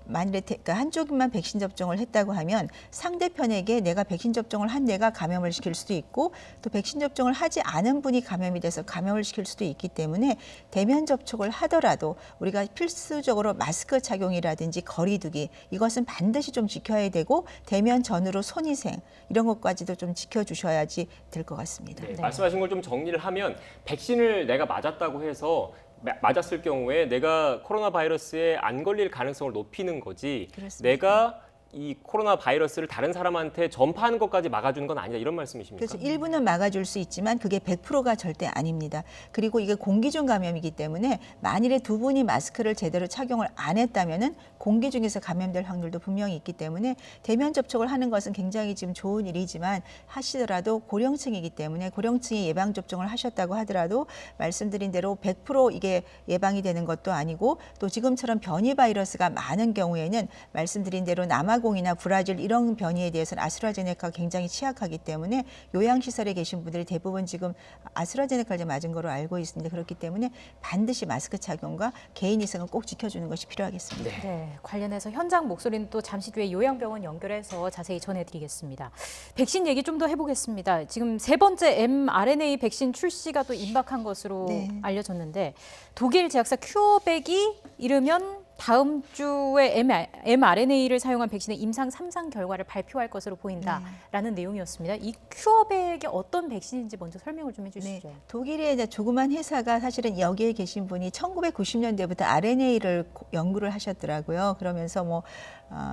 만일에 한쪽만 백신 접종을 했다고 하면 상대편에게 내가 백신 접종을 한 내가 감염을 시킬 수도 있고 또 백신 접종을 하지 않은 분이 감염이 돼서 감염을 시킬 수도 있기 때문에 대면 접촉을 하더라도 우리가 필수적으로 마스크 착용이라든지 거리두기 이것은 반드시 좀 지켜야 되고 대면 전후로 손위생 이런 것까지도 좀 지켜주셔야지 될 것 같습니다. 네, 말씀하신 걸 좀 정리를 하면 백신을 내가 맞았다고 해서 맞았을 경우에 내가 코로나 바이러스에 안 걸릴 가능성을 높이는 거지 그렇습니다. 내가 이 코로나 바이러스를 다른 사람한테 전파하는 것까지 막아주는 건 아니다 이런 말씀이십니까? 그래서 일부는 막아줄 수 있지만 그게 100%가 절대 아닙니다. 그리고 이게 공기 중 감염이기 때문에 만일에 두 분이 마스크를 제대로 착용을 안 했다면은 공기 중에서 감염될 확률도 분명히 있기 때문에 대면 접촉을 하는 것은 굉장히 지금 좋은 일이지만 하시더라도 고령층이기 때문에 고령층이 예방 접종을 하셨다고 하더라도 말씀드린 대로 100% 이게 예방이 되는 것도 아니고 또 지금처럼 변이 바이러스가 많은 경우에는 말씀드린 대로 남아공이나 브라질 이런 변이에 대해서는 아스트라제네카가 굉장히 취약하기 때문에 요양시설에 계신 분들이 대부분 지금 아스트라제네카를 맞은 거로 알고 있습니다. 그렇기 때문에 반드시 마스크 착용과 개인위생은 꼭 지켜주는 것이 필요하겠습니다. 네, 관련해서 현장 목소리는 또 잠시 뒤에 요양병원 연결해서 자세히 전해드리겠습니다. 백신 얘기 좀 더 해보겠습니다. 지금 세 번째 mRNA 백신 출시가 또 임박한 것으로 알려졌는데 독일 제약사 큐어백이 이르면 다음 주에 mRNA를 사용한 백신의 임상 3상 결과를 발표할 것으로 보인다라는 내용이었습니다. 이 큐어백이 어떤 백신인지 먼저 설명을 좀 해주시죠. 네, 독일의 이제 조그만 회사가 사실은 여기에 계신 분이 1990년대부터 RNA를 연구를 하셨더라고요. 그러면서 뭐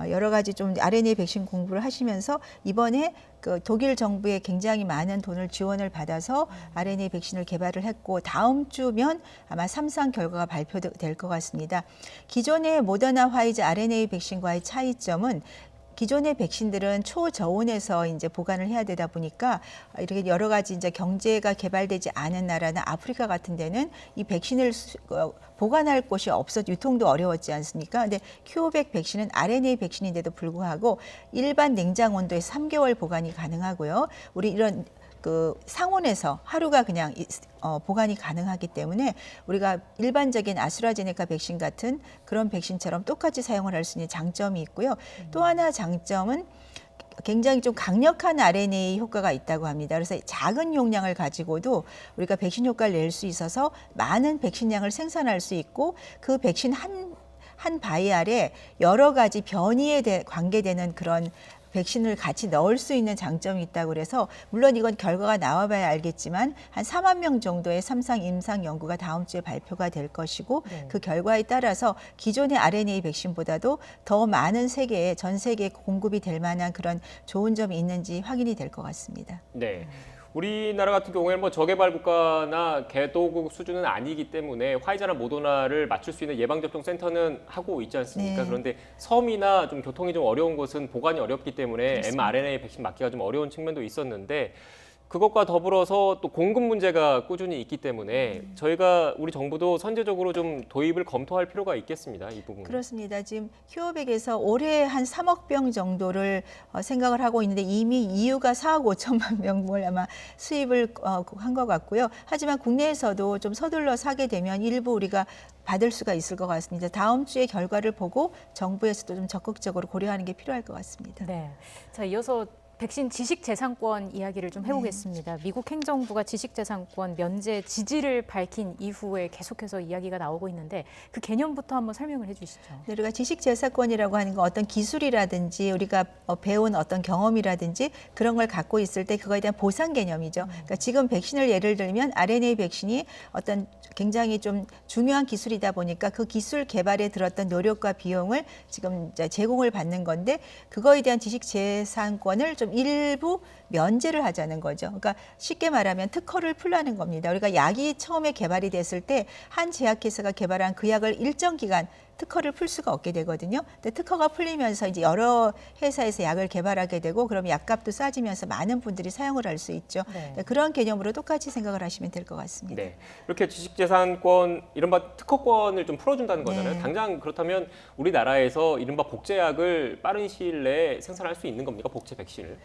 여러 가지 좀 RNA 백신 공부를 하시면서 이번에 그 독일 정부에 굉장히 많은 돈을 지원을 받아서 RNA 백신을 개발을 했고 다음 주면 아마 3상 결과가 발표될 것 같습니다. 기존의 모더나 화이자 RNA 백신과의 차이점은 기존의 백신들은 초저온에서 이제 보관을 해야 되다 보니까 이렇게 여러 가지 이제 경제가 개발되지 않은 나라나 아프리카 같은 데는 이 백신을 보관할 곳이 없어 유통도 어려웠지 않습니까? 근데 큐어백 백신은 RNA 백신인데도 불구하고 일반 냉장 온도에서 3개월 보관이 가능하고요. 우리 이런 그 상온에서 하루가 그냥 보관이 가능하기 때문에 우리가 일반적인 아스트라제네카 백신 같은 그런 백신처럼 똑같이 사용을 할 수 있는 장점이 있고요. 또 하나 장점은 굉장히 좀 강력한 RNA 효과가 있다고 합니다. 그래서 작은 용량을 가지고도 우리가 백신 효과를 낼 수 있어서 많은 백신량을 생산할 수 있고 그 백신 한 바이알에 여러 가지 변이에 관계되는 그런 백신을 같이 넣을 수 있는 장점이 있다고 그래서 물론 이건 결과가 나와봐야 알겠지만 한 4만 명 정도의 3상 임상 연구가 다음 주에 발표가 될 것이고 그 결과에 따라서 기존의 RNA 백신보다도 더 많은 세계에 전 세계에 공급이 될 만한 그런 좋은 점이 있는지 확인이 될 것 같습니다. 네. 우리나라 같은 경우에는 뭐 저개발 국가나 개도국 수준은 아니기 때문에 화이자나 모더나를 맞출 수 있는 예방접종센터는 하고 있지 않습니까? 네. 그런데 섬이나 좀 교통이 좀 어려운 곳은 보관이 어렵기 때문에 그렇습니다. mRNA 백신 맞기가 좀 어려운 측면도 있었는데 그것과 더불어서 또 공급 문제가 꾸준히 있기 때문에 저희가 우리 정부도 선제적으로 좀 도입을 검토할 필요가 있겠습니다. 이 부분. 그렇습니다. 지금 큐어백에서 올해 한 3억 병 정도를 생각을 하고 있는데 이미 EU가 4억 5천만 명을 아마 수입을 한 것 같고요. 하지만 국내에서도 좀 서둘러 사게 되면 일부 우리가 받을 수가 있을 것 같습니다. 다음 주에 결과를 보고 정부에서도 좀 적극적으로 고려하는 게 필요할 것 같습니다. 네. 자, 이어서 백신 지식재산권 이야기를 좀 해보겠습니다. 미국 행정부가 지식재산권 면제 지지를 밝힌 이후에 계속해서 이야기가 나오고 있는데 그 개념부터 한번 설명을 해주시죠. 네, 우리가 지식재산권이라고 하는 건 어떤 기술이라든지 우리가 배운 어떤 경험이라든지 그런 걸 갖고 있을 때 그거에 대한 보상 개념이죠. 그러니까 지금 백신을 예를 들면 RNA 백신이 어떤 굉장히 좀 중요한 기술이다 보니까 그 기술 개발에 들었던 노력과 비용을 지금 이제 제공을 받는 건데 그거에 대한 지식재산권을 좀 일부 면제를 하자는 거죠. 그러니까 쉽게 말하면 특허를 풀라는 겁니다. 우리가 약이 처음에 개발이 됐을 때 한 제약회사가 개발한 그 약을 일정 기간 특허를 풀 수가 없게 되거든요. 근데 특허가 풀리면서 이제 여러 회사에서 약을 개발하게 되고 그럼 약값도 싸지면서 많은 분들이 사용을 할 수 있죠. 네. 그런 개념으로 똑같이 생각을 하시면 될 것 같습니다. 네, 이렇게 지식재산권, 이른바 특허권을 좀 풀어준다는 거잖아요. 네. 당장 그렇다면 우리나라에서 이른바 복제약을 빠른 시일 내에 생산할 수 있는 겁니까? 복제 백신을?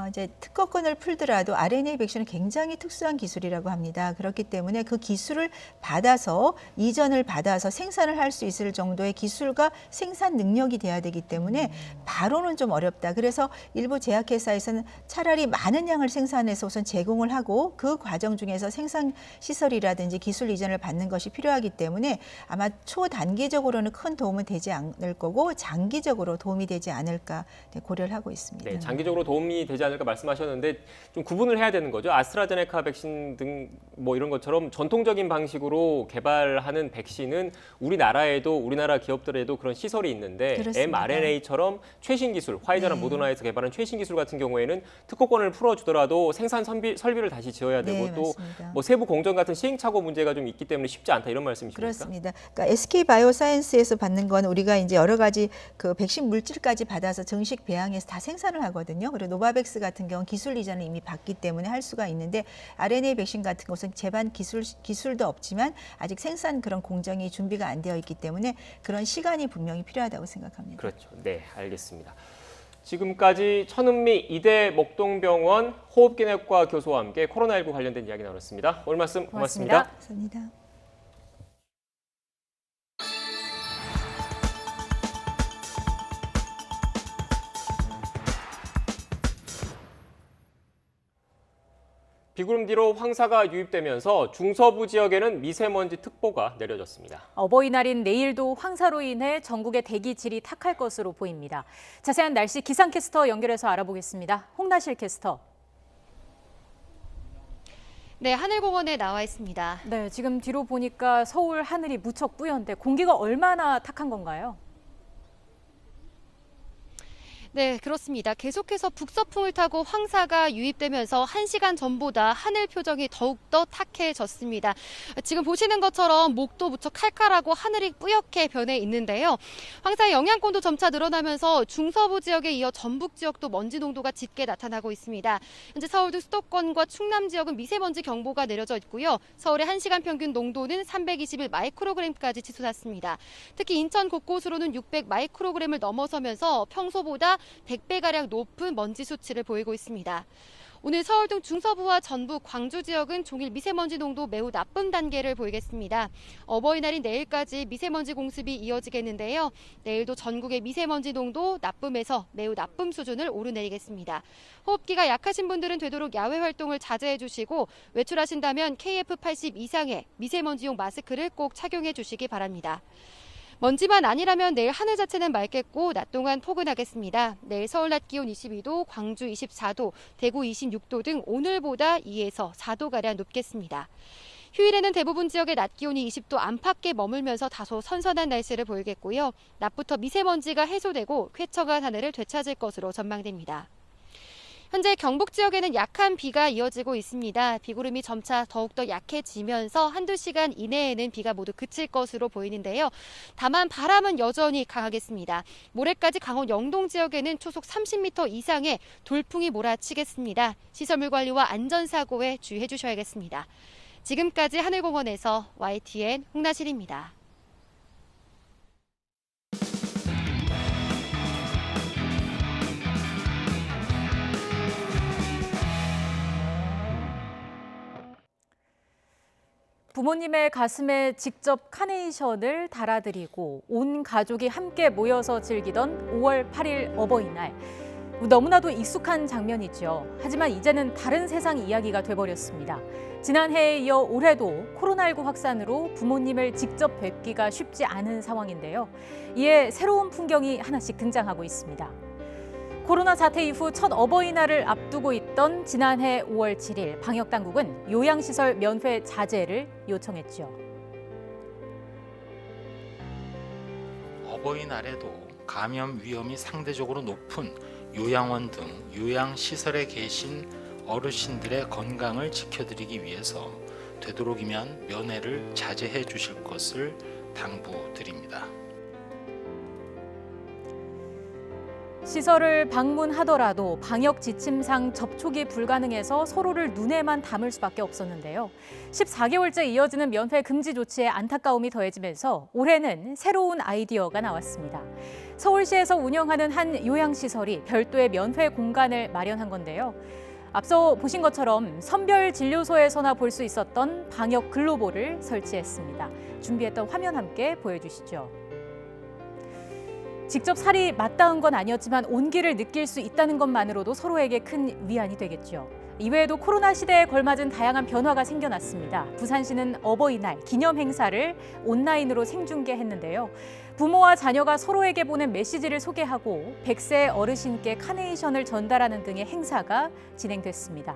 이제 특허권을 풀더라도 RNA 백신은 굉장히 특수한 기술이라고 합니다. 그렇기 때문에 그 기술을 받아서 이전을 받아서 생산을 할 수 있을 정도의 기술과 생산 능력이 돼야 되기 때문에 바로는 좀 어렵다. 그래서 일부 제약회사에서는 차라리 많은 양을 생산해서 우선 제공을 하고 그 과정 중에서 생산 시설이라든지 기술 이전을 받는 것이 필요하기 때문에 아마 초단기적으로는 큰 도움은 되지 않을 거고 장기적으로 도움이 되지 않을까 고려를 하고 있습니다. 네, 장기적으로 도움이 되지 되지 않을까 말씀하셨는데 좀 구분을 해야 되는 거죠. 아스트라제네카 백신 등 뭐 이런 것처럼 전통적인 방식으로 개발하는 백신은 우리나라 기업들에도 그런 시설이 있는데 그렇습니다. mRNA처럼 최신 기술, 화이자랑 모더나에서 개발한 최신 기술 같은 경우에는 특허권을 풀어주더라도 생산 설비를 다시 지어야 되고 또 뭐 세부 공정 같은 시행착오 문제가 좀 있기 때문에 쉽지 않다 이런 말씀이십니까? 그렇습니다. 그러니까 SK 바이오사이언스에서 받는 건 우리가 이제 여러 가지 그 백신 물질까지 받아서 정식 배양해서 다 생산을 하거든요. 그리고 노바백스 같은 경우는 기술 이전을 이미 받기 때문에 할 수가 있는데 RNA 백신 같은 것은 제반 기술도 없지만 아직 생산 그런 공정이 준비가 안 되어 있기 때문에 그런 시간이 분명히 필요하다고 생각합니다. 그렇죠. 네, 알겠습니다. 지금까지 천은미 이대 목동병원 호흡기내과 교수와 함께 코로나19 관련된 이야기 나눴습니다. 오늘 말씀 고맙습니다. 감사합니다. 비구름 뒤로 황사가 유입되면서 중서부 지역에는 미세먼지 특보가 내려졌습니다. 어버이날인 내일도 황사로 인해 전국의 대기질이 탁할 것으로 보입니다. 자세한 날씨 기상캐스터 연결해서 알아보겠습니다. 홍나실 캐스터. 네, 하늘공원에 나와 있습니다. 네, 지금 뒤로 보니까 서울 하늘이 무척 뿌연데 공기가 얼마나 탁한 건가요? 네, 그렇습니다. 계속해서 북서풍을 타고 황사가 유입되면서 1시간 전보다 하늘 표정이 더욱더 탁해졌습니다. 지금 보시는 것처럼 목도 무척 칼칼하고 하늘이 뿌옇게 변해 있는데요. 황사의 영향권도 점차 늘어나면서 중서부 지역에 이어 전북 지역도 먼지 농도가 짙게 나타나고 있습니다. 현재 서울 등 수도권과 충남 지역은 미세먼지 경보가 내려져 있고요. 서울의 1시간 평균 농도는 321 마이크로그램까지 치솟았습니다. 특히 인천 곳곳으로는 600 마이크로그램을 넘어서면서 평소보다 100배가량 높은 먼지 수치를 보이고 있습니다. 오늘 서울 등 중서부와 전북, 광주 지역은 종일 미세먼지 농도 매우 나쁨 단계를 보이겠습니다. 어버이날인 내일까지 미세먼지 공습이 이어지겠는데요. 내일도 전국의 미세먼지 농도 나쁨에서 매우 나쁨 수준을 오르내리겠습니다. 호흡기가 약하신 분들은 되도록 야외 활동을 자제해 주시고 외출하신다면 KF80 이상의 미세먼지용 마스크를 꼭 착용해 주시기 바랍니다. 먼지만 아니라면 내일 하늘 자체는 맑겠고 낮 동안 포근하겠습니다. 내일 서울 낮 기온 22도, 광주 24도, 대구 26도 등 오늘보다 2에서 4도가량 높겠습니다. 휴일에는 대부분 지역의 낮 기온이 20도 안팎에 머물면서 다소 선선한 날씨를 보이겠고요. 낮부터 미세먼지가 해소되고 쾌청한 하늘을 되찾을 것으로 전망됩니다. 현재 경북 지역에는 약한 비가 이어지고 있습니다. 비구름이 점차 더욱더 약해지면서 한두 시간 이내에는 비가 모두 그칠 것으로 보이는데요. 다만 바람은 여전히 강하겠습니다. 모레까지 강원 영동 지역에는 초속 30m 이상의 돌풍이 몰아치겠습니다. 시설물 관리와 안전사고에 주의해 주셔야겠습니다. 지금까지 하늘공원에서 YTN 홍나실입니다. 부모님의 가슴에 직접 카네이션을 달아드리고 온 가족이 함께 모여서 즐기던 5월 8일 어버이날. 너무나도 익숙한 장면이죠. 하지만 이제는 다른 세상 이야기가 돼버렸습니다. 지난해에 이어 올해도 코로나19 확산으로 부모님을 직접 뵙기가 쉽지 않은 상황인데요. 이에 새로운 풍경이 하나씩 등장하고 있습니다. 코로나 사태 이후 첫 어버이날을 앞두고 있던 지난해 5월 7일 방역당국은 요양시설 면회 자제를 요청했죠. 어버이날에도 감염 위험이 상대적으로 높은 요양원 등 요양시설에 계신 어르신들의 건강을 지켜드리기 위해서 되도록이면 면회를 자제해 주실 것을 당부드립니다. 시설을 방문하더라도 방역 지침상 접촉이 불가능해서 서로를 눈에만 담을 수밖에 없었는데요. 14개월째 이어지는 면회 금지 조치에 안타까움이 더해지면서 올해는 새로운 아이디어가 나왔습니다. 서울시에서 운영하는 한 요양시설이 별도의 면회 공간을 마련한 건데요. 앞서 보신 것처럼 선별진료소에서나 볼 수 있었던 방역 글로벌을 설치했습니다. 준비했던 화면 함께 보여주시죠. 직접 살이 맞닿은 건 아니었지만 온기를 느낄 수 있다는 것만으로도 서로에게 큰 위안이 되겠죠. 이외에도 코로나 시대에 걸맞은 다양한 변화가 생겨났습니다. 부산시는 어버이날 기념 행사를 온라인으로 생중계했는데요. 부모와 자녀가 서로에게 보낸 메시지를 소개하고 100세 어르신께 카네이션을 전달하는 등의 행사가 진행됐습니다.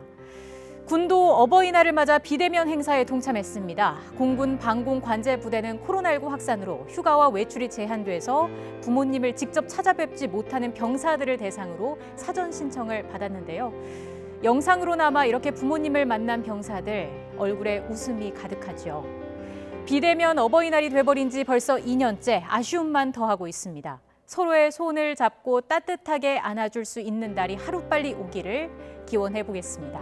군도 어버이날을 맞아 비대면 행사에 동참했습니다. 공군 방공 관제 부대는 코로나19 확산으로 휴가와 외출이 제한돼서 부모님을 직접 찾아뵙지 못하는 병사들을 대상으로 사전 신청을 받았는데요. 영상으로나마 이렇게 부모님을 만난 병사들 얼굴에 웃음이 가득하죠. 비대면 어버이날이 돼버린 지 벌써 2년째 아쉬움만 더하고 있습니다. 서로의 손을 잡고 따뜻하게 안아줄 수 있는 날이 하루빨리 오기를 기원해 보겠습니다.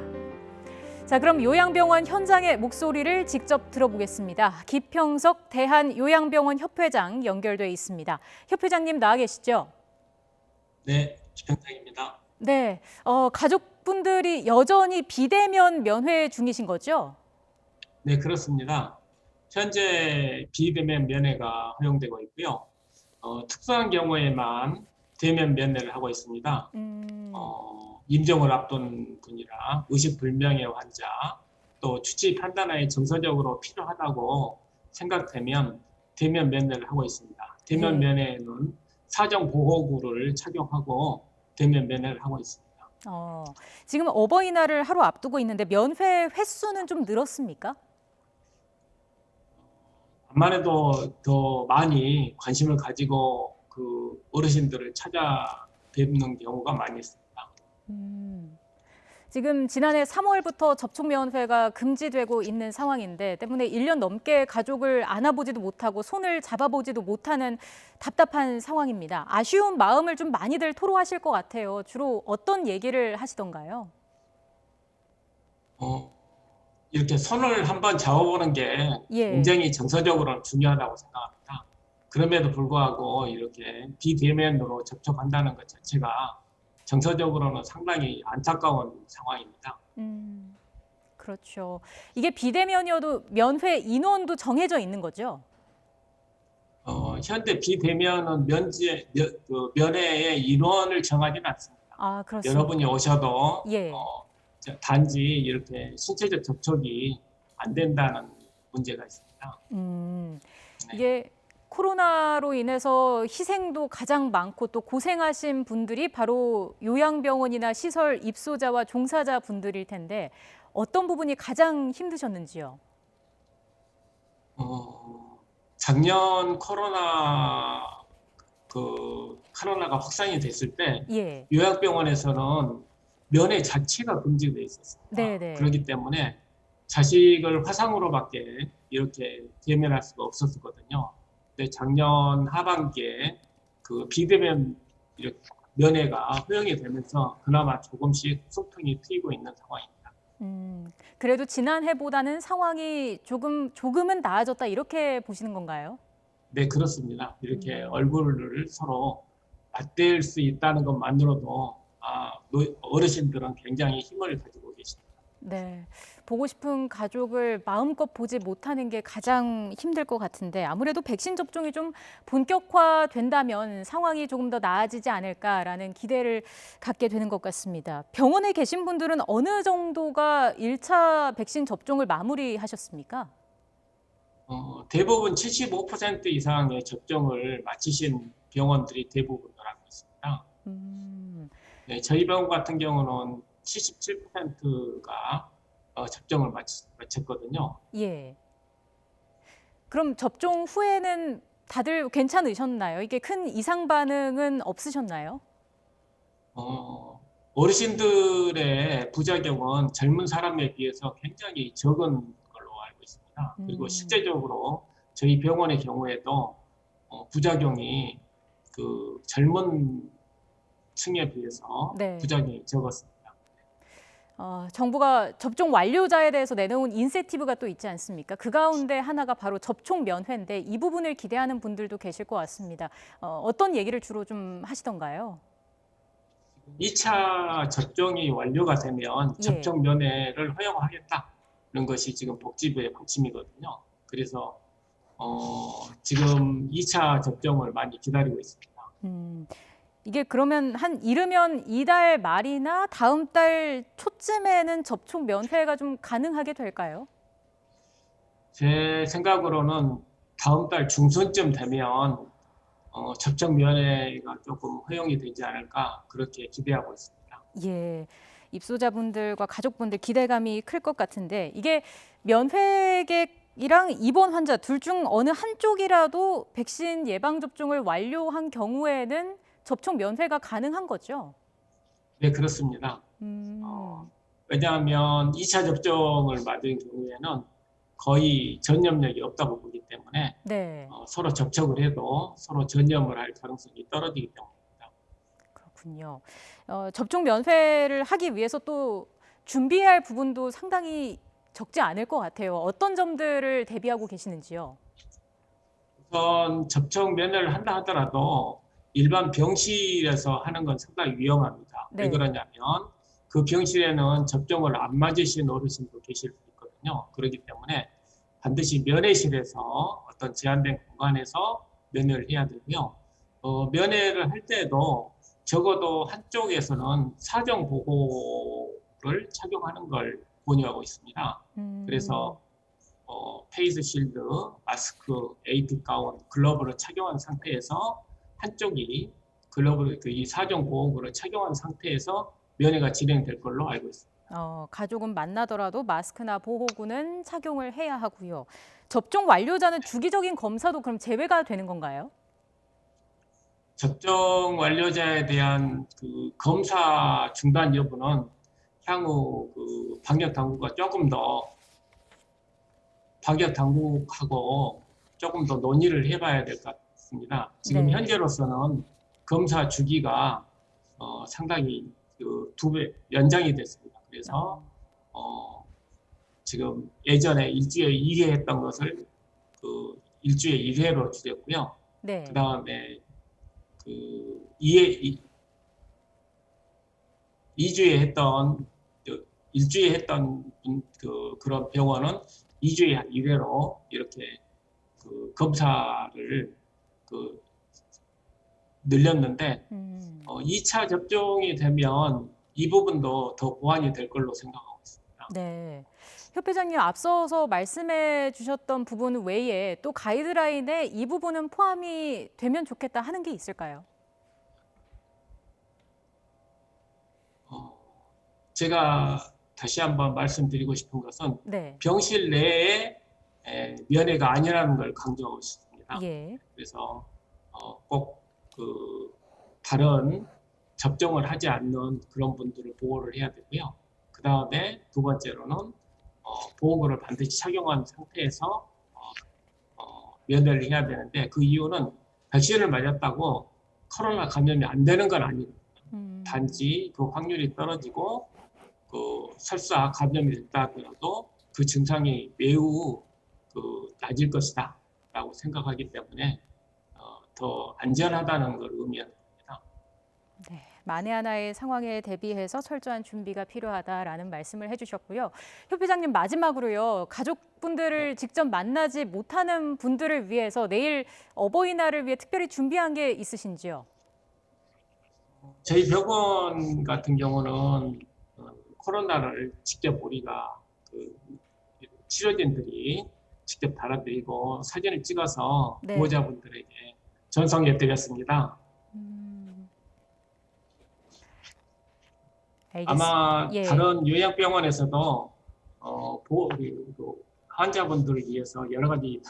자, 그럼 요양병원 현장의 목소리를 직접 들어보겠습니다. 기평석 대한요양병원 협회장 연결돼 있습니다. 협회장님 나와 계시죠? 네, 기평석입니다. 네, 가족분들이 여전히 비대면 면회 중이신 거죠? 네, 그렇습니다. 현재 비대면 면회가 허용되고 있고요. 특수한 경우에만 대면 면회를 하고 있습니다. 임종을 앞둔 분이나 의식불명의 환자, 또 주치 판단하에 정서적으로 필요하다고 생각되면 대면 면회를 하고 있습니다. 대면 면회는 사정 보호구를 착용하고 대면 면회를 하고 있습니다. 지금 어버이날을 하루 앞두고 있는데 면회 횟수는 좀 늘었습니까? 암만 해도 더 많이 관심을 가지고 그 어르신들을 찾아뵙는 경우가 많이 있습니다. 지금 지난해 3월부터 접촉 면회가 금지되고 있는 상황인데 때문에 1년 넘게 가족을 안아보지도 못하고 손을 잡아보지도 못하는 답답한 상황입니다. 아쉬운 마음을 좀 많이들 토로하실 것 같아요. 주로 어떤 얘기를 하시던가요? 이렇게 손을 한번 잡아보는 게 굉장히 정서적으로 중요하다고 생각합니다. 그럼에도 불구하고 이렇게 비대면으로 접촉한다는 것 자체가 정서적으로는 상당히 안타까운 상황입니다. 그렇죠. 이게 비대면이어도 면회 인원도 정해져 있는 거죠? 현재 비대면은 면회의 인원을 정하지는 않습니다. 아, 그렇습니다. 여러분이 오셔도 예. 단지 이렇게 신체적 접촉이 안 된다는 문제가 있습니다. 이게 코로나로 인해서 희생도 가장 많고 또 고생하신 분들이 바로 요양병원이나 시설 입소자와 종사자 분들일 텐데 어떤 부분이 가장 힘드셨는지요? 작년 코로나가 확산이 됐을 때 요양병원에서는 면회 자체가 금지되어 있었습니다. 네네. 그렇기 때문에 자식을 화상으로밖에 이렇게 대면할 수가 없었거든요. 근데 작년 하반기에 그 비대면 면회가 허용이 되면서 그나마 조금씩 소통이 트이고 있는 상황입니다. 그래도 지난해보다는 상황이 조금은 나아졌다 이렇게 보시는 건가요? 네, 그렇습니다. 이렇게 얼굴을 서로 맞댈 수 있다는 것만으로도 어르신들은 굉장히 힘을 가지고 계십니다. 네, 보고 싶은 가족을 마음껏 보지 못하는 게 가장 힘들 것 같은데 아무래도 백신 접종이 좀 본격화된다면 상황이 조금 더 나아지지 않을까라는 기대를 갖게 되는 것 같습니다. 병원에 계신 분들은 어느 정도가 1차 백신 접종을 마무리하셨습니까? 대부분 75% 이상의 접종을 마치신 병원들이 대부분 알고 있습니다. 네, 저희 병원 같은 경우는 77%가 접종을 마쳤거든요. 예. 그럼 접종 후에는 다들 괜찮으셨나요? 이게 큰 이상 반응은 없으셨나요? 어르신들의 부작용은 젊은 사람에 비해서 굉장히 적은 걸로 알고 있습니다. 그리고 실제적으로 저희 병원의 경우에도 부작용이 그 젊은 층에 비해서 부작용이 적었습니다. 정부가 접종 완료자에 대해서 내놓은 인센티브가 또 있지 않습니까? 그 가운데 하나가 바로 접촉 면회인데 이 부분을 기대하는 분들도 계실 것 같습니다. 어떤 얘기를 주로 좀 하시던가요? 2차 접종이 완료가 되면 접촉 면회를 허용하겠다는 것이 지금 복지부의 방침이거든요. 그래서 지금 2차 접종을 많이 기다리고 있습니다. 이게 그러면 이르면 이달 말이나 다음 달 초쯤에는 접촉 면회가 좀 가능하게 될까요? 제 생각으로는 다음 달 중순쯤 되면 접촉 면회가 조금 허용이 되지 않을까 그렇게 기대하고 있습니다. 예. 입소자분들과 가족분들 기대감이 클 것 같은데 이게 면회객이랑 입원 환자 둘 중 어느 한쪽이라도 백신 예방접종을 완료한 경우에는 접촉 면회가 가능한 거죠? 네, 그렇습니다. 왜냐하면 2차 접종을 맞은 경우에는 거의 전염력이 없다고 보기 때문에 네. 서로 접촉을 해도 서로 전염을 할 가능성이 떨어지기 때문입니다. 그렇군요. 접종 면회를 하기 위해서 또 준비할 부분도 상당히 적지 않을 것 같아요. 어떤 점들을 대비하고 계시는지요? 우선 접촉 면회를 한다 하더라도 일반 병실에서 하는 건 상당히 위험합니다. 네. 왜 그러냐면 그 병실에는 접종을 안 맞으신 어르신도 계실 수 있거든요. 그렇기 때문에 반드시 면회실에서 어떤 제한된 공간에서 면회를 해야 되고요. 면회를 할 때에도 적어도 한쪽에서는 사정 보호를 착용하는 걸 권유하고 있습니다. 그래서 페이스 실드, 마스크, AT 가운, 글러브를 착용한 상태에서 한쪽이 글러브를 이 사정 보호구를 착용한 상태에서 면회가 진행될 걸로 알고 있습니다. 가족은 만나더라도 마스크나 보호구는 착용을 해야 하고요. 접종 완료자는 주기적인 검사도 그럼 제외가 되는 건가요? 접종 완료자에 대한 그 검사 중단 여부는 향후 그 방역 당국과 방역 당국하고 조금 더 논의를 해봐야 될 것 같습니다. 지금 네. 현재로서는 검사 주기가 상당히 그 2배 연장이 됐습니다. 그래서 지금 예전에 일주일에 2회 했던 것을 그 일주일에 1회로 줄였고요. 네. 그다음에 그 2주에 했던 일주일에 했던 그런 병원은 2주에 1회로 이렇게 그 검사를 늘렸는데 2차 접종이 되면 이 부분도 더 보완이 될 걸로 생각하고 있습니다. 네. 협회장님 앞서서 말씀해 주셨던 부분 외에 또 가이드라인에 이 부분은 포함이 되면 좋겠다 하는 게 있을까요? 제가 다시 한번 말씀드리고 싶은 것은 네. 병실 내에 면회가 아니라는 걸 강조하고 싶습니다. 예. 그래서 꼭 그 다른 접종을 하지 않는 그런 분들을 보호를 해야 되고요. 그 다음에 두 번째로는 보호구를 반드시 착용한 상태에서 면회를 해야 되는데 그 이유는 백신을 맞았다고 코로나 감염이 안 되는 건 아닙니다. 단지 그 확률이 떨어지고 그 설사 감염이 됐다 하더라도 그 증상이 매우 낮을 것이다 라고 생각하기 때문에 더 안전하다는 걸 의미합니다. 네, 만에 하나의 상황에 대비해서 철저한 준비가 필요하다라는 말씀을 해주셨고요. 협회장님 마지막으로요. 가족분들을 직접 만나지 못하는 분들을 위해서 내일 어버이날을 위해 특별히 준비한 게 있으신지요? 저희 병원 같은 경우는 코로나를 직접 우리가 치료진들이 직접 달아드리고 사진을 찍어서 네. 보호자분들에게 전송해드렸습니다. 아마 예. 다른 요양병원에서도 환자분들을 위해서 여러 가지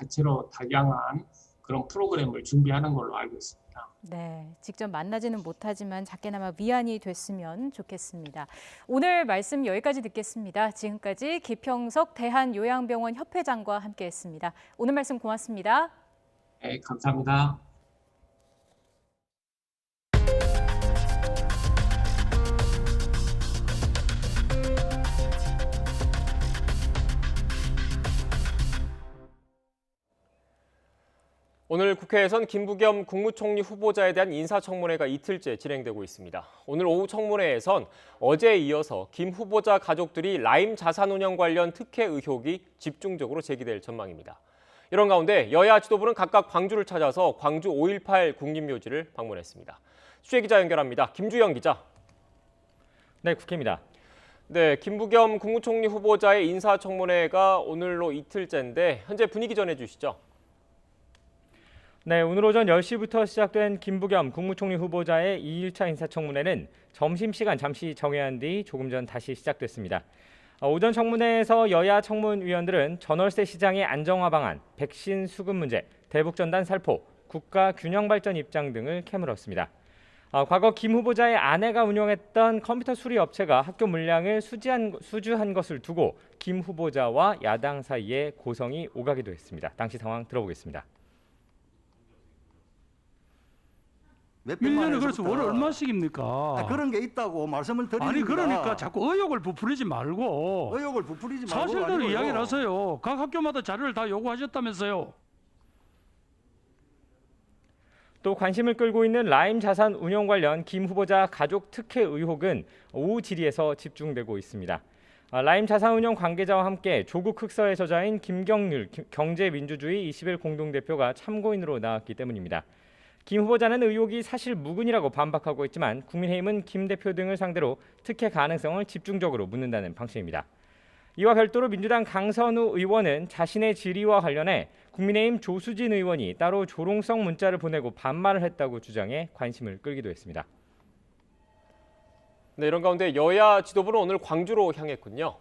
다양한 그런 프로그램을 준비하는 걸로 알고 있습니다. 네, 직접 만나지는 못하지만 작게나마 위안이 됐으면 좋겠습니다. 오늘 말씀 여기까지 듣겠습니다. 지금까지 기평석 대한요양병원 협회장과 함께했습니다. 오늘 말씀 고맙습니다. 네, 감사합니다. 오늘 국회에선 김부겸 국무총리 후보자에 대한 인사청문회가 이틀째 진행되고 있습니다. 오늘 오후 청문회에선 어제에 이어서 김 후보자 가족들이 라임 자산운용 관련 특혜 의혹이 집중적으로 제기될 전망입니다. 이런 가운데 여야 지도부는 각각 광주를 찾아서 광주 5.18 국립묘지를 방문했습니다. 취재기자 연결합니다. 김주영 기자. 네, 국회입니다. 네, 김부겸 국무총리 후보자의 인사청문회가 오늘로 이틀째인데 현재 분위기 전해주시죠. 네, 오늘 오전 10시부터 시작된 김부겸 국무총리 후보자의 2일차 인사청문회는 점심시간 잠시 정회한 뒤 조금 전 다시 시작됐습니다. 오전 청문회에서 여야 청문위원들은 전월세 시장의 안정화 방안, 백신 수급 문제, 대북전단 살포, 국가 균형 발전 입장 등을 캐물었습니다. 과거 김 후보자의 아내가 운영했던 컴퓨터 수리 업체가 학교 물량을 수주한 것을 두고 김 후보자와 야당 사이에 고성이 오가기도 했습니다. 당시 상황 들어보겠습니다. 1년에 그래서 월 얼마씩입니까? 그런 게 있다고 말씀을 드립니다. 아니 그러니까 자꾸 의혹을 부풀리지 말고 사실대로 이야기를 하세요. 각 학교마다 자료를 다 요구하셨다면서요. 또 관심을 끌고 있는 라임 자산 운용 관련 김 후보자 가족 특혜 의혹은 오후 질의에서 집중되고 있습니다. 라임 자산운용 관계자와 함께 조국 흑서의 저자인 김경률 경제민주주의 21 공동대표가 참고인으로 나왔기 때문입니다. 김 후보자는 의혹이 사실 무근이라고 반박하고 있지만 국민의힘은 김 대표 등을 상대로 특혜 가능성을 집중적으로 묻는다는 방침입니다. 이와 별도로 민주당 강선우 의원은 자신의 질의와 관련해 국민의힘 조수진 의원이 따로 조롱성 문자를 보내고 반말을 했다고 주장해 관심을 끌기도 했습니다. 네, 이런 가운데 여야 지도부는 오늘 광주로 향했군요.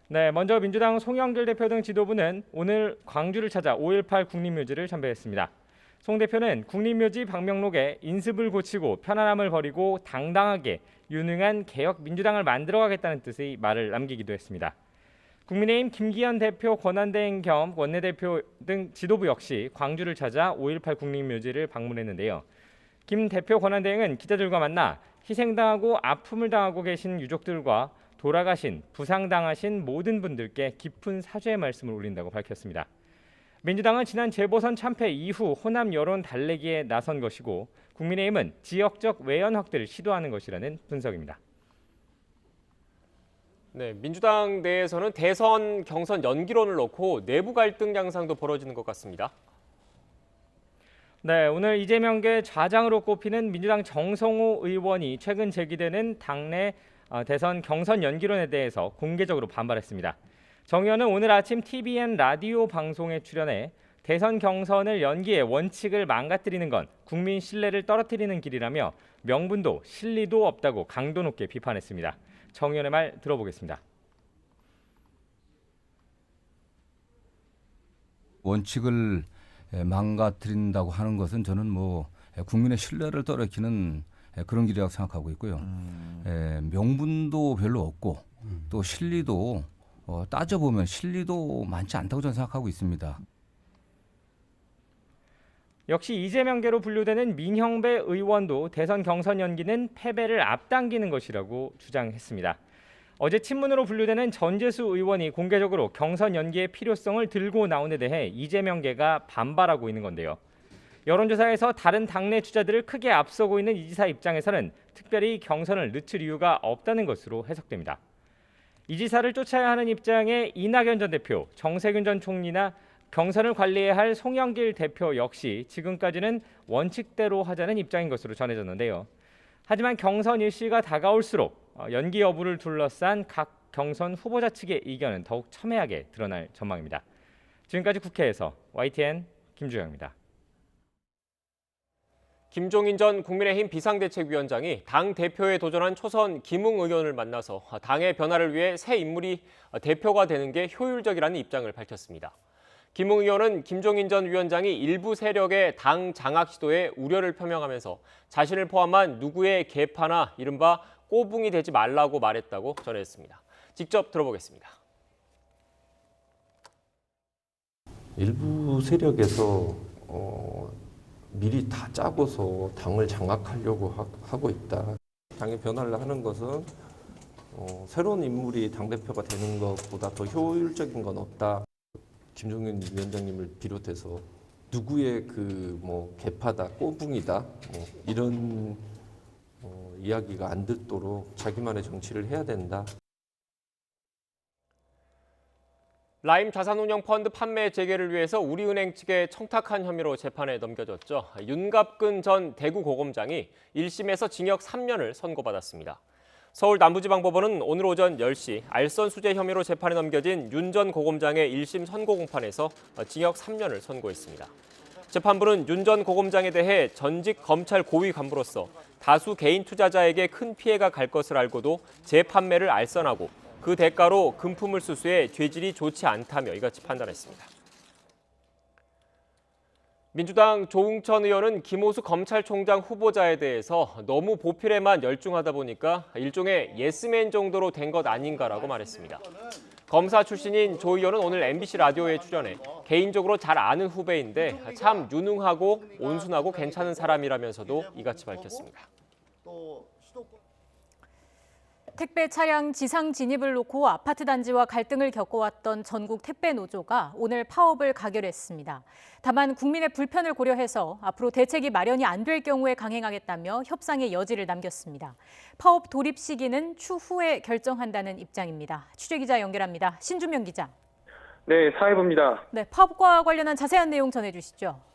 네, 먼저 민주당 송영길 대표 등 지도부는 오늘 광주를 찾아 5.18 국립묘지를 참배했습니다. 송 대표는 국립묘지 방명록에 인습을 고치고 편안함을 버리고 당당하게 유능한 개혁 민주당을 만들어가겠다는 뜻의 말을 남기기도 했습니다. 국민의힘 김기현 대표 권한대행 겸 원내대표 등 지도부 역시 광주를 찾아 5.18 국립묘지를 방문했는데요. 김 대표 권한대행은 기자들과 만나 희생당하고 아픔을 당하고 계신 유족들과 돌아가신, 부상당하신 모든 분들께 깊은 사죄의 말씀을 올린다고 밝혔습니다. 민주당은 지난 재보선 참패 이후 호남 여론 달래기에 나선 것이고 국민의힘은 지역적 외연 확대를 시도하는 것이라는 분석입니다. 네, 민주당 내에서는 대선 경선 연기론을 놓고 내부 갈등 양상도 벌어지는 것 같습니다. 네, 오늘 이재명계 좌장으로 꼽히는 민주당 정성호 의원이 최근 제기되는 당내 대선 경선 연기론에 대해서 공개적으로 반발했습니다. 정 의원은 오늘 아침 TVN 라디오 방송에 출연해 대선 경선을 연기해 원칙을 망가뜨리는 건 국민 신뢰를 떨어뜨리는 길이라며 명분도 실리도 없다고 강도 높게 비판했습니다. 정 의원의 말 들어보겠습니다. 원칙을 망가뜨린다고 하는 것은 저는 국민의 신뢰를 떨어뜨리는 그런 길이라고 생각하고 있고요. 명분도 별로 없고 또 실리도 따져보면 실리도 많지 않다고 저는 생각하고 있습니다. 역시 이재명계로 분류되는 민형배 의원도 대선 경선 연기는 패배를 앞당기는 것이라고 주장했습니다. 어제 친문으로 분류되는 전재수 의원이 공개적으로 경선 연기의 필요성을 들고 나온 데 대해 이재명계가 반발하고 있는 건데요. 여론조사에서 다른 당내 주자들을 크게 앞서고 있는 이 지사 입장에서는 특별히 경선을 늦출 이유가 없다는 것으로 해석됩니다. 이 지사를 쫓아야 하는 입장의 이낙연 전 대표, 정세균 전 총리나 경선을 관리해야 할 송영길 대표 역시 지금까지는 원칙대로 하자는 입장인 것으로 전해졌는데요. 하지만 경선 일시가 다가올수록 연기 여부를 둘러싼 각 경선 후보자 측의 의견은 더욱 첨예하게 드러날 전망입니다. 지금까지 국회에서 YTN 김주영입니다. 김종인 전 국민의힘 비상대책위원장이 당 대표에 도전한 초선 김웅 의원을 만나서 당의 변화를 위해 새 인물이 대표가 되는 게 효율적이라는 입장을 밝혔습니다. 김웅 의원은 김종인 전 위원장이 일부 세력의 당 장악 시도에 우려를 표명하면서 자신을 포함한 누구의 계파나 이른바 꼬붕이 되지 말라고 말했다고 전했습니다. 직접 들어보겠습니다. 일부 세력에서 미리 다 짜고서 당을 장악하려고 하고 있다. 당의 변화를 하는 것은 새로운 인물이 당대표가 되는 것보다 더 효율적인 건 없다. 김종인 위원장님을 비롯해서 누구의 개파다, 꼬붕이다 이런 이야기가 안 듣도록 자기만의 정치를 해야 된다. 라임 자산운용 펀드 판매 재개를 위해서 우리은행 측에 청탁한 혐의로 재판에 넘겨졌죠. 윤갑근 전 대구고검장이 1심에서 징역 3년을 선고받았습니다. 서울 남부지방법원은 오늘 오전 10시 알선수재 혐의로 재판에 넘겨진 윤 전 고검장의 1심 선고 공판에서 징역 3년을 선고했습니다. 재판부는 윤 전 고검장에 대해 전직 검찰 고위 간부로서 다수 개인 투자자에게 큰 피해가 갈 것을 알고도 재판매를 알선하고 그 대가로 금품을 수수해 죄질이 좋지 않다며 이같이 판단했습니다. 민주당 조웅천 의원은 김호수 검찰총장 후보자에 대해서 너무 보필에만 열중하다 보니까 일종의 예스맨 정도로 된 것 아닌가라고 말했습니다. 검사 출신인 조 의원은 오늘 MBC 라디오에 출연해 개인적으로 잘 아는 후배인데 참 유능하고 온순하고 괜찮은 사람이라면서도 이같이 밝혔습니다. 택배 차량 지상 진입을 놓고 아파트 단지와 갈등을 겪어왔던 전국 택배 노조가 오늘 파업을 가결했습니다. 다만 국민의 불편을 고려해서 앞으로 대책이 마련이 안 될 경우에 강행하겠다며 협상의 여지를 남겼습니다. 파업 돌입 시기는 추후에 결정한다는 입장입니다. 취재기자 연결합니다. 신주명 기자. 네, 사회부입니다. 네, 파업과 관련한 자세한 내용 전해주시죠.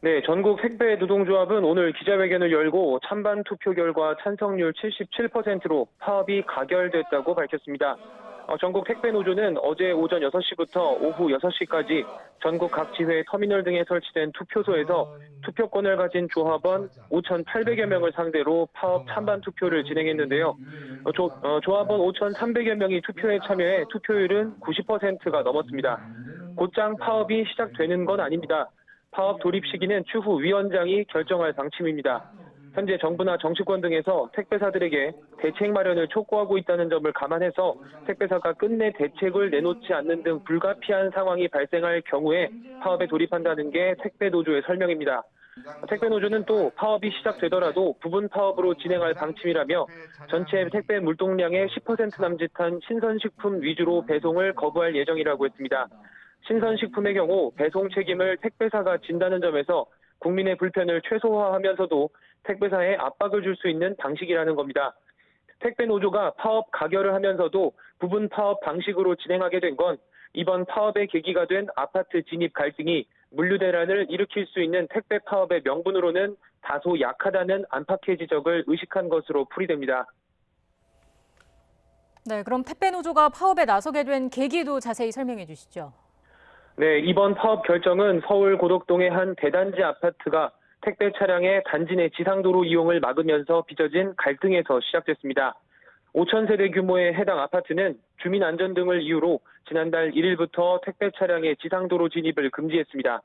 네, 전국 택배 노동조합은 오늘 기자회견을 열고 찬반 투표 결과 찬성률 77%로 파업이 가결됐다고 밝혔습니다. 전국 택배 노조는 어제 오전 6시부터 오후 6시까지 전국 각 지회 터미널 등에 설치된 투표소에서 투표권을 가진 조합원 5,800여 명을 상대로 파업 찬반 투표를 진행했는데요. 조합원 5,300여 명이 투표에 참여해 투표율은 90%가 넘었습니다. 곧장 파업이 시작되는 건 아닙니다. 파업 돌입 시기는 추후 위원장이 결정할 방침입니다. 현재 정부나 정치권 등에서 택배사들에게 대책 마련을 촉구하고 있다는 점을 감안해서 택배사가 끝내 대책을 내놓지 않는 등 불가피한 상황이 발생할 경우에 파업에 돌입한다는 게 택배 노조의 설명입니다. 택배 노조는 또 파업이 시작되더라도 부분 파업으로 진행할 방침이라며 전체 택배 물동량의 10% 남짓한 신선식품 위주로 배송을 거부할 예정이라고 했습니다. 신선식품의 경우 배송 책임을 택배사가 진다는 점에서 국민의 불편을 최소화하면서도 택배사에 압박을 줄 수 있는 방식이라는 겁니다. 택배 노조가 파업 가결을 하면서도 부분 파업 방식으로 진행하게 된 건 이번 파업의 계기가 된 아파트 진입 갈등이 물류 대란을 일으킬 수 있는 택배 파업의 명분으로는 다소 약하다는 안팎의 지적을 의식한 것으로 풀이됩니다. 네, 그럼 택배 노조가 파업에 나서게 된 계기도 자세히 설명해 주시죠. 네, 이번 파업 결정은 서울 고덕동의 한 대단지 아파트가 택배 차량의 단지 내 지상도로 이용을 막으면서 빚어진 갈등에서 시작됐습니다. 5,000세대 규모의 해당 아파트는 주민 안전 등을 이유로 지난달 1일부터 택배 차량의 지상도로 진입을 금지했습니다.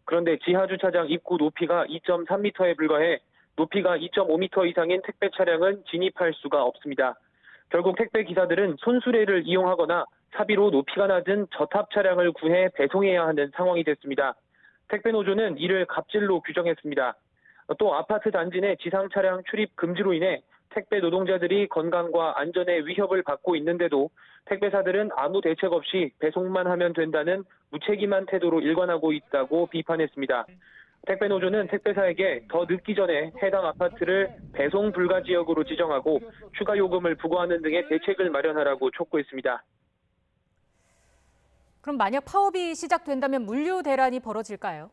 그런데 지하주차장 입구 높이가 2.3m에 불과해 높이가 2.5m 이상인 택배 차량은 진입할 수가 없습니다. 결국 택배 기사들은 손수레를 이용하거나 사비로 높이가 낮은 저탑 차량을 구해 배송해야 하는 상황이 됐습니다. 택배 노조는 이를 갑질로 규정했습니다. 또 아파트 단지 내 지상 차량 출입 금지로 인해 택배 노동자들이 건강과 안전에 위협을 받고 있는데도 택배사들은 아무 대책 없이 배송만 하면 된다는 무책임한 태도로 일관하고 있다고 비판했습니다. 택배 노조는 택배사에게 더 늦기 전에 해당 아파트를 배송 불가 지역으로 지정하고 추가 요금을 부과하는 등의 대책을 마련하라고 촉구했습니다. 그럼 만약 파업이 시작된다면 물류 대란이 벌어질까요?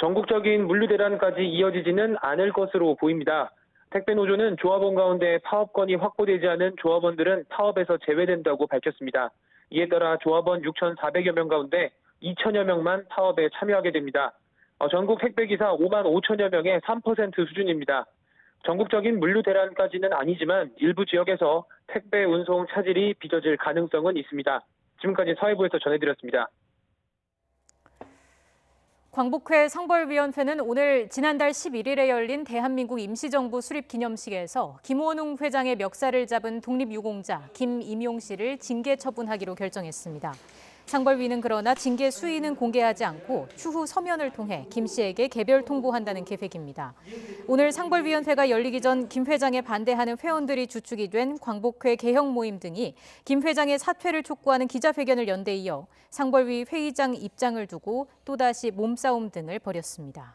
전국적인 물류 대란까지 이어지지는 않을 것으로 보입니다. 택배 노조는 조합원 가운데 파업권이 확보되지 않은 조합원들은 파업에서 제외된다고 밝혔습니다. 이에 따라 조합원 6,400여 명 가운데 2천여 명만 파업에 참여하게 됩니다. 전국 택배기사 5만 5천여 명의 3% 수준입니다. 전국적인 물류 대란까지는 아니지만 일부 지역에서 택배 운송 차질이 빚어질 가능성은 있습니다. 지금까지 사회부에서 전해드렸습니다. 광복회 상벌위원회는 오늘 지난달 11일에 열린 대한민국 임시정부 수립 기념식에서 김원웅 회장의 멱살을 잡은 독립유공자 김임용 씨를 징계 처분하기로 결정했습니다. 상벌위는 그러나 징계 수위는 공개하지 않고 추후 서면을 통해 김 씨에게 개별 통보한다는 계획입니다. 오늘 상벌위원회가 열리기 전 김 회장에 반대하는 회원들이 주축이 된 광복회 개혁 모임 등이 김 회장의 사퇴를 촉구하는 기자회견을 연 데 이어 상벌위 회의장 입장을 두고 또다시 몸싸움 등을 벌였습니다.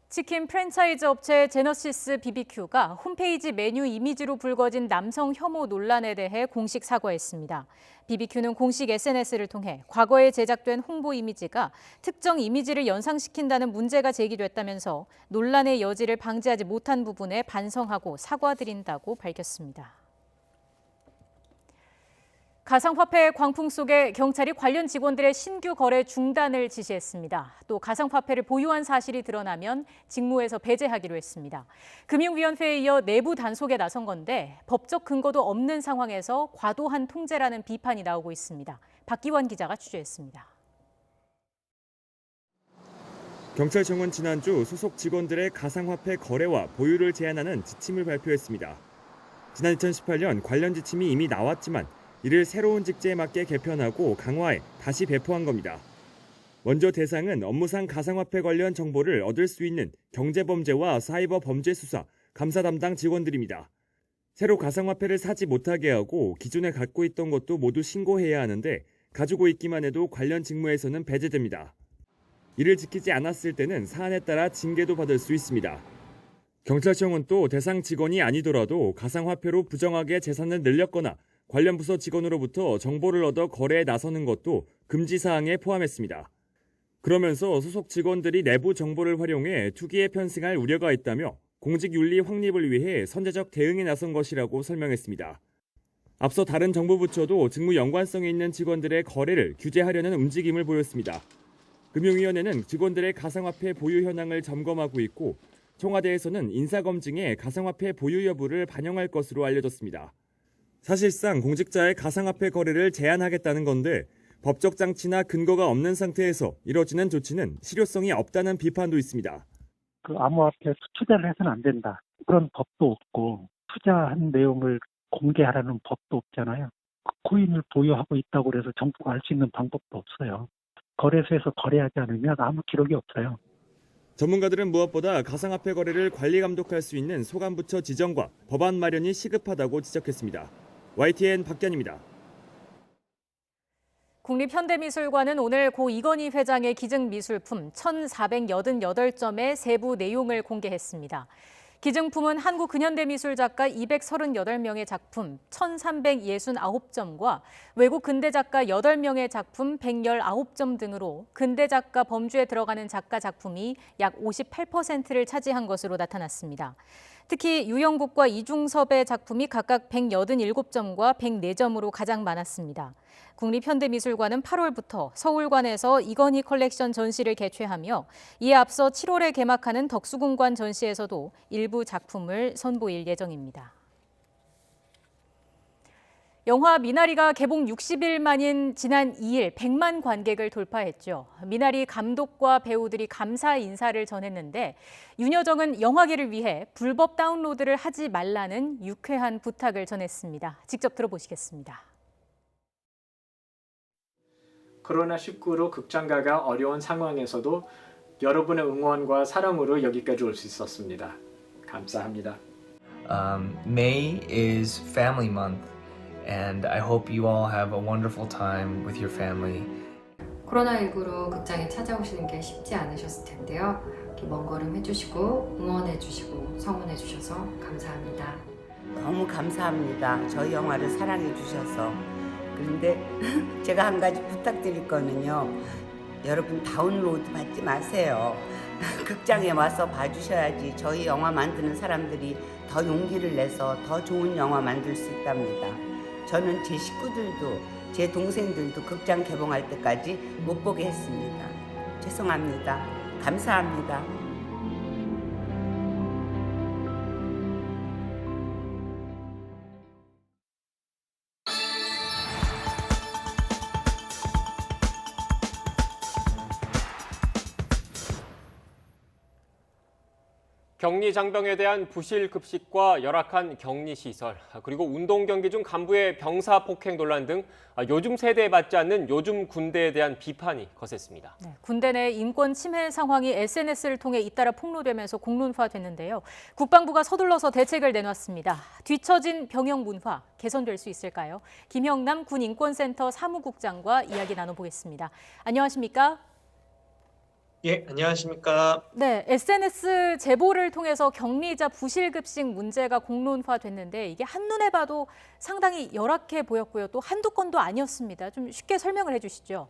치킨 프랜차이즈 업체 제너시스 BBQ가 홈페이지 메뉴 이미지로 불거진 남성 혐오 논란에 대해 공식 사과했습니다. BBQ는 공식 SNS를 통해 과거에 제작된 홍보 이미지가 특정 이미지를 연상시킨다는 문제가 제기됐다면서 논란의 여지를 방지하지 못한 부분에 반성하고 사과드린다고 밝혔습니다. 가상화폐 광풍 속에 경찰이 관련 직원들의 신규 거래 중단을 지시했습니다. 또 가상화폐를 보유한 사실이 드러나면 직무에서 배제하기로 했습니다. 금융위원회에 이어 내부 단속에 나선 건데 법적 근거도 없는 상황에서 과도한 통제라는 비판이 나오고 있습니다. 박기원 기자가 취재했습니다. 경찰청은 지난주 소속 직원들의 가상화폐 거래와 보유를 제한하는 지침을 발표했습니다. 지난 2018년 관련 지침이 이미 나왔지만 이를 새로운 직제에 맞게 개편하고 강화해 다시 배포한 겁니다. 먼저 대상은 업무상 가상화폐 관련 정보를 얻을 수 있는 경제범죄와 사이버 범죄 수사, 감사 담당 직원들입니다. 새로 가상화폐를 사지 못하게 하고 기존에 갖고 있던 것도 모두 신고해야 하는데 가지고 있기만 해도 관련 직무에서는 배제됩니다. 이를 지키지 않았을 때는 사안에 따라 징계도 받을 수 있습니다. 경찰청은 또 대상 직원이 아니더라도 가상화폐로 부정하게 재산을 늘렸거나 관련 부서 직원으로부터 정보를 얻어 거래에 나서는 것도 금지 사항에 포함했습니다. 그러면서 소속 직원들이 내부 정보를 활용해 투기에 편승할 우려가 있다며 공직 윤리 확립을 위해 선제적 대응에 나선 것이라고 설명했습니다. 앞서 다른 정부 부처도 직무 연관성이 있는 직원들의 거래를 규제하려는 움직임을 보였습니다. 금융위원회는 직원들의 가상화폐 보유 현황을 점검하고 있고 청와대에서는 인사검증에 가상화폐 보유 여부를 반영할 것으로 알려졌습니다. 사실상 공직자의 가상화폐 거래를 제한하겠다는 건데 법적 장치나 근거가 없는 상태에서 이뤄지는 조치는 실효성이 없다는 비판도 있습니다. 암호화폐 투자를 해서는 안 된다. 그런 법도 없고 투자한 내용을 공개하라는 법도 없잖아요. 코인을 보유하고 있다고 해서 정부가 알 수 있는 방법도 없어요. 거래소에서 거래하지 않으면 아무 기록이 없어요. 전문가들은 무엇보다 가상화폐 거래를 관리 감독할 수 있는 소관부처 지정과 법안 마련이 시급하다고 지적했습니다. YTN 박견입니다. 국립현대미술관은 오늘 고 이건희 회장의 기증미술품 1,488점의 세부 내용을 공개했습니다. 기증품은 한국 근현대미술 작가 238명의 작품 1,369점과 외국 근대 작가 8명의 작품 119점 등으로 근대 작가 범주에 들어가는 작가 작품이 약 58%를 차지한 것으로 나타났습니다. 특히 유영국과 이중섭의 작품이 각각 187점과 104점으로 가장 많았습니다. 국립현대미술관은 8월부터 서울관에서 이건희 컬렉션 전시를 개최하며 이에 앞서 7월에 개막하는 덕수궁관 전시에서도 일부 작품을 선보일 예정입니다. 영화 미나리가 개봉 60일 만인 지난 2일 100만 관객을 돌파했죠. 미나리 감독과 배우들이 감사 인사를 전했는데 윤여정은 영화계를 위해 불법 다운로드를 하지 말라는 유쾌한 부탁을 전했습니다. 직접 들어보시겠습니다. 코로나19로 극장가가 어려운 상황에서도 여러분의 응원과 사랑으로 여기까지 올 수 있었습니다. 감사합니다. May is Family Month. And I hope you all have a wonderful time with your family. 코로나19로 극장에 찾아오시는 게 쉽지 않으셨을 텐데요. 이렇게 먼 걸음 해주시고 응원해주시고 성원해주셔서 감사합니다. 너무 감사합니다. 저희 영화를 사랑해주셔서. 그런데 제가 한 가지 부탁드릴 거는요. 여러분 다운로드 받지 마세요. 극장에 와서 봐주셔야지 저희 영화 만드는 사람들이 더 용기를 내서 더 좋은 영화 만들 수 있답니다. 저는 제 식구들도 제 동생들도 극장 개봉할 때까지 못 보게 했습니다. 죄송합니다. 감사합니다. 격리 장병에 대한 부실 급식과 열악한 격리 시설, 그리고 운동 경기 중 간부의 병사 폭행 논란 등 요즘 세대에 맞지 않는 요즘 군대에 대한 비판이 거셌습니다. 네, 군대 내 인권 침해 상황이 SNS를 통해 잇따라 폭로되면서 공론화됐는데요. 국방부가 서둘러서 대책을 내놨습니다. 뒤처진 병영 문화 개선될 수 있을까요? 김형남 군인권센터 사무국장과 이야기 나눠보겠습니다. 안녕하십니까? 예, 안녕하십니까. 네, SNS 제보를 통해서 격리자 부실급식 문제가 공론화됐는데 이게 한눈에 봐도 상당히 열악해 보였고요. 또 한두 건도 아니었습니다. 좀 쉽게 설명을 해주시죠.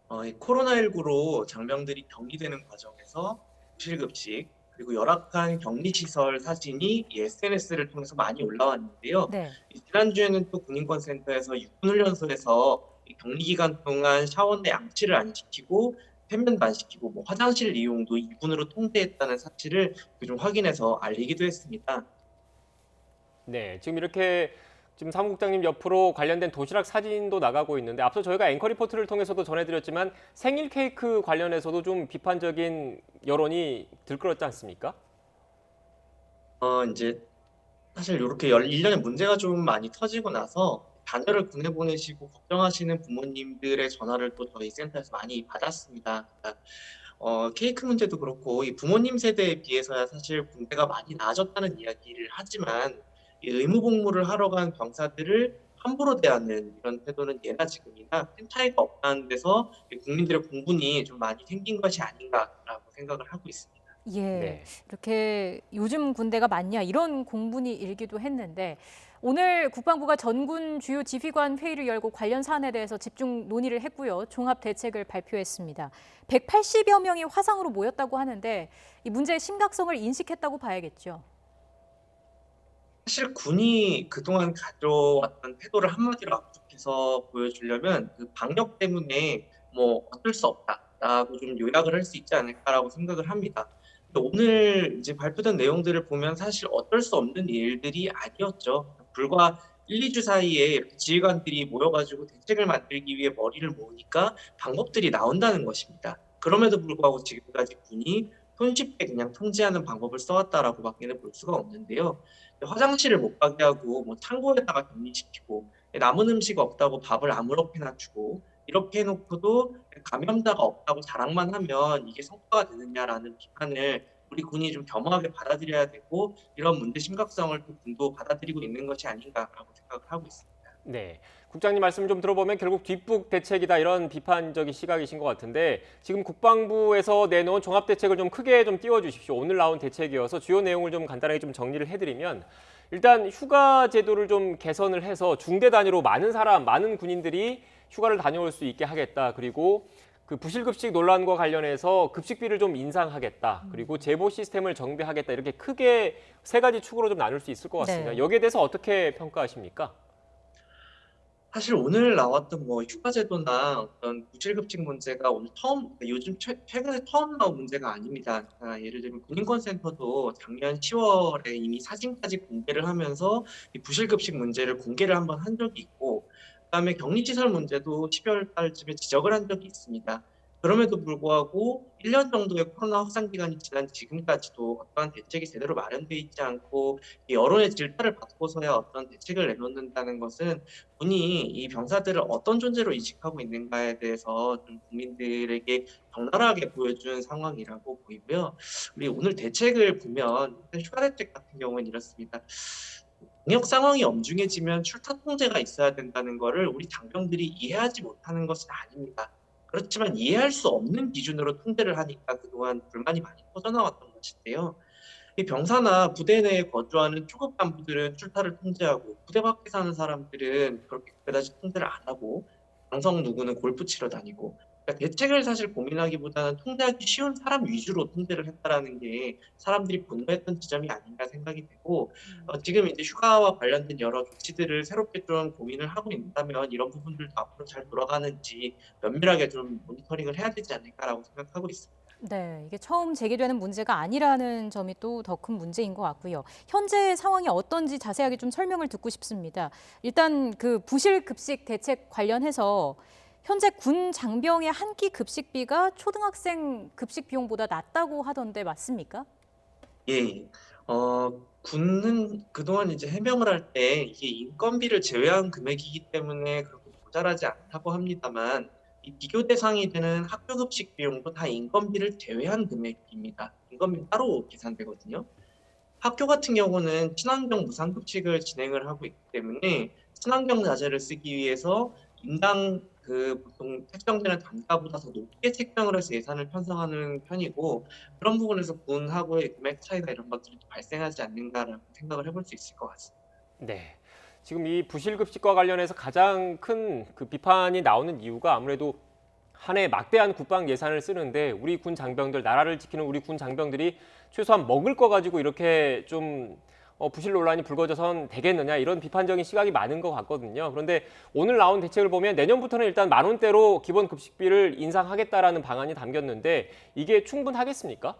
코로나19로 장병들이 격리되는 과정에서 부실급식, 그리고 열악한 격리시설 사진이 이 SNS를 통해서 많이 올라왔는데요. 네. 지난주에는 또 군인권센터에서 육군훈련소에서 이 격리 기간 동안 샤워 내 양치를 안 시키고 세면도 안 시키고 뭐 화장실 이용도 이군으로 통제했다는 사실을 좀 확인해서 알리기도 했습니다. 네, 지금 이렇게 지금 사무국장님 옆으로 관련된 도시락 사진도 나가고 있는데 앞서 저희가 앵커 리포트를 통해서도 전해드렸지만 생일 케이크 관련해서도 좀 비판적인 여론이 들끓었지 않습니까? 이제 사실 이렇게 1년에 문제가 좀 많이 터지고 나서 자녀를 군에 보내시고 걱정하시는 부모님들의 전화를 또 저희 센터에서 많이 받았습니다. 그러니까 케이크 문제도 그렇고 이 부모님 세대에 비해서야 사실 군대가 많이 나아졌다는 이야기를 하지만 이 의무 복무를 하러 간 병사들을 함부로 대하는 이런 태도는 예나 지금이나 큰 차이가 없다는 데서 국민들의 공분이 좀 많이 생긴 것이 아닌가라고 생각을 하고 있습니다. 예, 네. 이렇게 요즘 군대가 많냐 이런 공분이 일기도 했는데 오늘 국방부가 전군 주요 지휘관 회의를 열고 관련 사안에 대해서 집중 논의를 했고요. 종합 대책을 발표했습니다. 180여 명이 화상으로 모였다고 하는데 이 문제의 심각성을 인식했다고 봐야겠죠. 사실 군이 그동안 가져왔던 태도를 한마디로 압축해서 보여주려면 그 방역 때문에 뭐 어쩔 수 없다라고 좀 요약을 할 수 있지 않을까라고 생각을 합니다. 근데 오늘 이제 발표된 내용들을 보면 사실 어쩔 수 없는 일들이 아니었죠. 불과 1, 2주 사이에 지휘관들이 모여가지고 대책을 만들기 위해 머리를 모으니까 방법들이 나온다는 것입니다. 그럼에도 불구하고 지금까지 군이 손쉽게 그냥 통제하는 방법을 써왔다라고 밖에는 볼 수가 없는데요. 화장실을 못 가게 하고 뭐 창고에다가 격리시키고 남은 음식 없다고 밥을 아무렇게나 주고 이렇게 해놓고도 감염자가 없다고 자랑만 하면 이게 성과가 되느냐라는 비판을 우리 군이 좀 겸허하게 받아들여야 되고 이런 문제 심각성을 또 군도 받아들이고 있는 것이 아닌가라고 생각을 하고 있습니다. 네, 국장님 말씀 좀 들어보면 결국 뒷북 대책이다 이런 비판적인 시각이신 것 같은데 지금 국방부에서 내놓은 종합 대책을 좀 크게 좀 띄워주십시오. 오늘 나온 대책이어서 주요 내용을 좀 간단하게 좀 정리를 해드리면 일단 휴가 제도를 좀 개선을 해서 중대 단위로 많은 군인들이 휴가를 다녀올 수 있게 하겠다. 그리고 그 부실급식 논란과 관련해서 급식비를 좀 인상하겠다. 그리고 제보 시스템을 정비하겠다. 이렇게 크게 세 가지 축으로 좀 나눌 수 있을 것 같습니다. 네. 여기에 대해서 어떻게 평가하십니까? 사실 오늘 나왔던 뭐 휴가제도나 어떤 부실급식 문제가 오늘 요즘 최근에 처음 나온 문제가 아닙니다. 예를 들면 군인권센터도 작년 10월에 이미 사진까지 공개를 하면서 이 부실급식 문제를 공개를 한번 한 적이 있고, 그다음에 격리시설 문제도 12월 달쯤에 지적을 한 적이 있습니다. 그럼에도 불구하고 1년 정도의 코로나 확산 기간이 지난 지금까지도 어떠한 대책이 제대로 마련돼 있지 않고 이 여론의 질타를 받고서야 어떤 대책을 내놓는다는 것은 군이 이 병사들을 어떤 존재로 인식하고 있는가에 대해서 좀 국민들에게 적나라하게 보여준 상황이라고 보이고요. 우리 오늘 대책을 보면 휴가 대책 같은 경우는 이렇습니다. 방역 상황이 엄중해지면 출타 통제가 있어야 된다는 것을 우리 장병들이 이해하지 못하는 것은 아닙니다. 그렇지만 이해할 수 없는 기준으로 통제를 하니까 그동안 불만이 많이 터져나왔던 것인데요. 이 병사나 부대 내에 거주하는 초급 간부들은 출타를 통제하고 부대 밖에 사는 사람들은 그렇게 그다지 통제를 안 하고 장성 누구는 골프 치러 다니고, 그러니까 대책을 사실 고민하기보다는 통제하기 쉬운 사람 위주로 통제를 했다라는 게 사람들이 분노했던 지점이 아닌가 생각이 되고, 지금 이제 휴가와 관련된 여러 조치들을 새롭게 좀 고민을 하고 있다면 이런 부분들도 앞으로 잘 돌아가는지 면밀하게 좀 모니터링을 해야 되지 않을까라고 생각하고 있습니다. 네, 이게 처음 제기되는 문제가 아니라는 점이 또 더 큰 문제인 것 같고요. 현재 상황이 어떤지 자세하게 좀 설명을 듣고 싶습니다. 일단 그 부실급식 대책 관련해서 현재 군 장병의 한 끼 급식비가 초등학생 급식 비용보다 낮다고 하던데 맞습니까? 예, 군은 그동안 이제 해명을 할 때 이게 인건비를 제외한 금액이기 때문에 그렇게 모자라지 않다고 합니다만, 이 비교 대상이 되는 학교 급식 비용도 다 인건비를 제외한 금액입니다. 인건비 따로 계산되거든요. 학교 같은 경우는 친환경 무상급식을 진행을 하고 있기 때문에 친환경 자재를 쓰기 위해서 인당 보통 책정되는 단가보다 더 높게 책정을 해서 예산을 편성하는 편이고, 그런 부분에서 군하고의 금액 차이나 이런 것들이 발생하지 않는가라고 생각을 해볼 수 있을 것 같습니다. 네. 지금 이 부실급식과 관련해서 가장 큰 그 비판이 나오는 이유가 아무래도 한 해 막대한 국방 예산을 쓰는데 우리 군 장병들, 나라를 지키는 우리 군 장병들이 최소한 먹을 거 가지고 이렇게 좀 부실 논란이 불거져선 되겠느냐 이런 비판적인 시각이 많은 것 같거든요. 그런데 오늘 나온 대책을 보면 내년부터는 일단 10,000원대로 기본 급식비를 인상하겠다라는 방안이 담겼는데 이게 충분하겠습니까?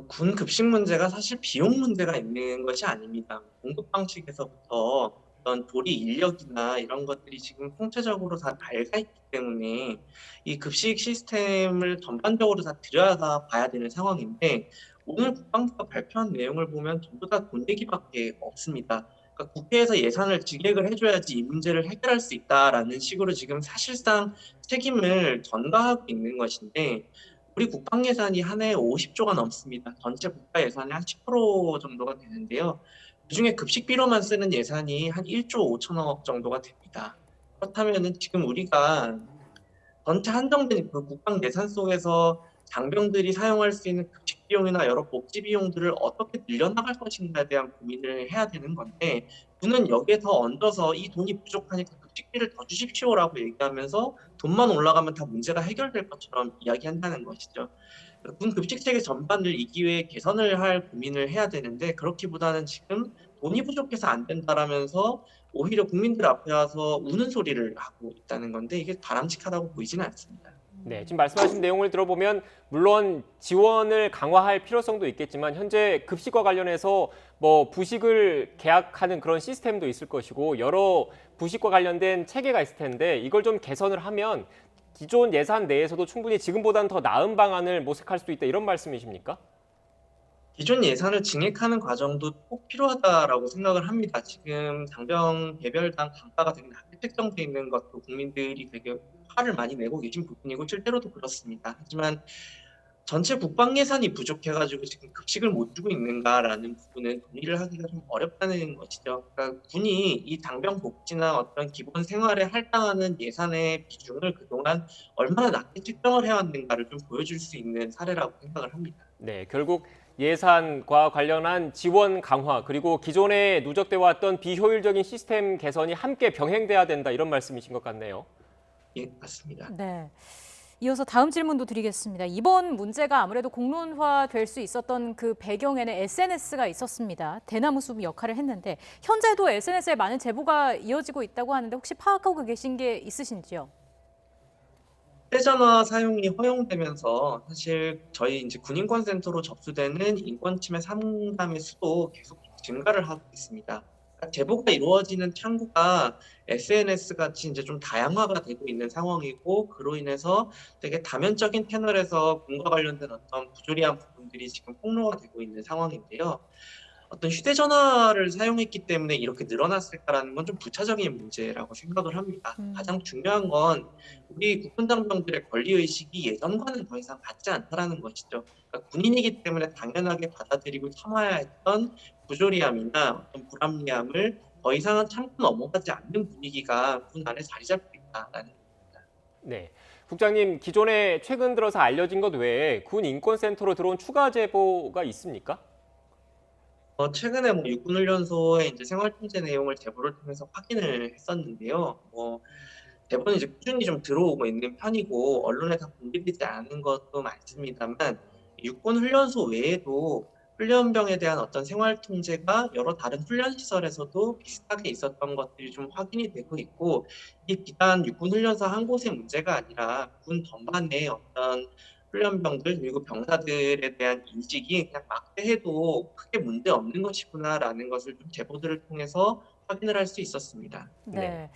군 급식 문제가 사실 비용 문제가 있는 것이 아닙니다. 공급 방식에서부터 어떤 조리 인력이나 이런 것들이 지금 총체적으로 다 낡아 있기 때문에 이 급식 시스템을 전반적으로 다 들여다 봐야 되는 상황인데 오늘 국방부가 발표한 내용을 보면 전부 다 돈 얘기밖에 없습니다. 그러니까 국회에서 예산을 증액을 해줘야지 이 문제를 해결할 수 있다라는 식으로 지금 사실상 책임을 전가하고 있는 것인데 우리 국방 예산이 한 해에 50조가 넘습니다. 전체 국가 예산의 한 10% 정도가 되는데요. 그중에 급식비로만 쓰는 예산이 한 1조 5천억 정도가 됩니다. 그렇다면은 지금 우리가 전체 한정된 그 국방 예산 속에서 장병들이 사용할 수 있는 급식 비용이나 여러 복지 비용들을 어떻게 늘려나갈 것인가에 대한 고민을 해야 되는 건데 군은 여기에 더 얹어서 이 돈이 부족하니까 급식비를 더 주십시오라고 얘기하면서 돈만 올라가면 다 문제가 해결될 것처럼 이야기한다는 것이죠. 군 급식 체계 전반을 이 기회에 개선을 할 고민을 해야 되는데 그렇기보다는 지금 돈이 부족해서 안 된다라면서 오히려 국민들 앞에 와서 우는 소리를 하고 있다는 건데 이게 바람직하다고 보이지는 않습니다. 네, 지금 말씀하신 내용을 들어보면 물론 지원을 강화할 필요성도 있겠지만 현재 급식과 관련해서 뭐 부식을 계약하는 그런 시스템도 있을 것이고 여러 부식과 관련된 체계가 있을 텐데 이걸 좀 개선을 하면 기존 예산 내에서도 충분히 지금보다는 더 나은 방안을 모색할 수도 있다 이런 말씀이십니까? 기존 예산을 증액하는 과정도 꼭 필요하다라고 생각을 합니다. 지금 장병 개별당 단가가 되게 낮게 책정돼 있는 것도 국민들이 되게 화를 많이 내고 계신 부분이고 실제로도 그렇습니다. 하지만 전체 국방 예산이 부족해가지고 지금 급식을 못 주고 있는가라는 부분은 동의를 하기가 좀 어렵다는 것이죠. 그러니까 군이 이 장병 복지나 어떤 기본 생활에 할당하는 예산의 비중을 그동안 얼마나 낮게 책정을 해왔는가를 좀 보여줄 수 있는 사례라고 생각을 합니다. 네, 결국 예산과 관련한 지원 강화 그리고 기존에 누적돼 왔던 비효율적인 시스템 개선이 함께 병행돼야 된다 이런 말씀이신 것 같네요. 예, 맞습니다. 네. 이어서 다음 질문도 드리겠습니다. 이번 문제가 아무래도 공론화될 수 있었던 그 배경에는 SNS가 있었습니다. 대나무 숲 역할을 했는데 현재도 SNS에 많은 제보가 이어지고 있다고 하는데 혹시 파악하고 계신 게 있으신지요? 휴대전화 사용이 허용되면서 사실 저희 이제 군인권센터로 접수되는 인권침해 상담의 수도 계속 증가를 하고 있습니다. 그러니까 제보가 이루어지는 창구가 SNS 같이 이제 좀 다양화가 되고 있는 상황이고 그로 인해서 되게 다면적인 채널에서 군과 관련된 어떤 부조리한 부분들이 지금 폭로가 되고 있는 상황인데요. 어떤 휴대전화를 사용했기 때문에 이렇게 늘어났을까라는 건 좀 부차적인 문제라고 생각을 합니다. 가장 중요한 건 우리 국군장병들의 권리의식이 예전과는 더 이상 같지 않다라는 것이죠. 그러니까 군인이기 때문에 당연하게 받아들이고 참아야 했던 부조리함이나 어떤 불합리함을 더 이상은 참고 넘어가지 않는 분위기가 군 안에 자리 잡고 있다라는 겁니다. 네. 국장님, 기존에 최근 들어서 알려진 것 외에 군 인권센터로 들어온 추가 제보가 있습니까? 최근에 육군훈련소의 이제 생활통제 내용을 제보를 통해서 확인을 했었는데요. 제보는 이제 꾸준히 좀 들어오고 있는 편이고 언론에 다 공개되지 않은 것도 많습니다만 육군훈련소 외에도 훈련병에 대한 어떤 생활통제가 여러 다른 훈련시설에서도 비슷하게 있었던 것들이 좀 확인이 되고 있고 이게 비단 육군훈련소 한 곳의 문제가 아니라 군 전반의 어떤 훈련병들 그리고 병사들에 대한 인식이 그냥 막대해도 크게 문제 없는 것이구나라는 것을 좀 제보들을 통해서 확인을 할 수 있었습니다. 네.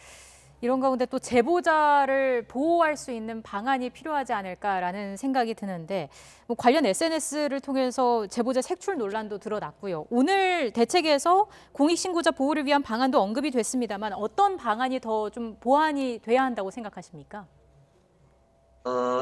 이런 가운데 또 제보자를 보호할 수 있는 방안이 필요하지 않을까라는 생각이 드는데 관련 SNS를 통해서 제보자 색출 논란도 드러났고요. 오늘 대책에서 공익신고자 보호를 위한 방안도 언급이 됐습니다만 어떤 방안이 더 좀 보완이 돼야 한다고 생각하십니까?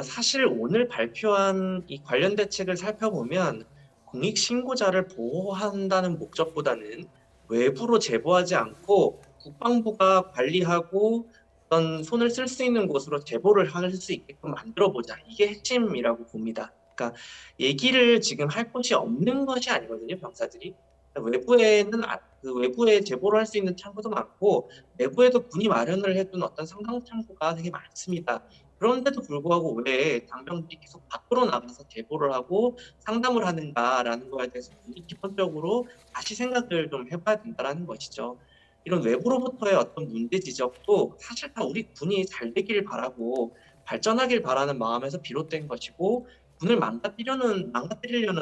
사실 오늘 발표한 이 관련 대책을 살펴보면 공익신고자를 보호한다는 목적보다는 외부로 제보하지 않고 국방부가 관리하고 어떤 손을 쓸 수 있는 곳으로 제보를 할 수 있게끔 만들어보자. 이게 핵심이라고 봅니다. 그러니까 얘기를 지금 할 곳이 없는 것이 아니거든요, 병사들이. 외부에는 그 외부에 제보를 할 수 있는 창구도 많고 내부에도 군이 마련을 해둔 어떤 상담 창구가 되게 많습니다. 그런데도 불구하고 왜 당병들이 계속 밖으로 나가서 제보를 하고 상담을 하는가라는 거에 대해서 기본적으로 다시 생각을 좀 해봐야 된다는 것이죠. 이런 외부로부터의 어떤 문제 지적도 사실 다 우리 군이 잘 되길 바라고 발전하길 바라는 마음에서 비롯된 것이고 군을 망가뜨리려는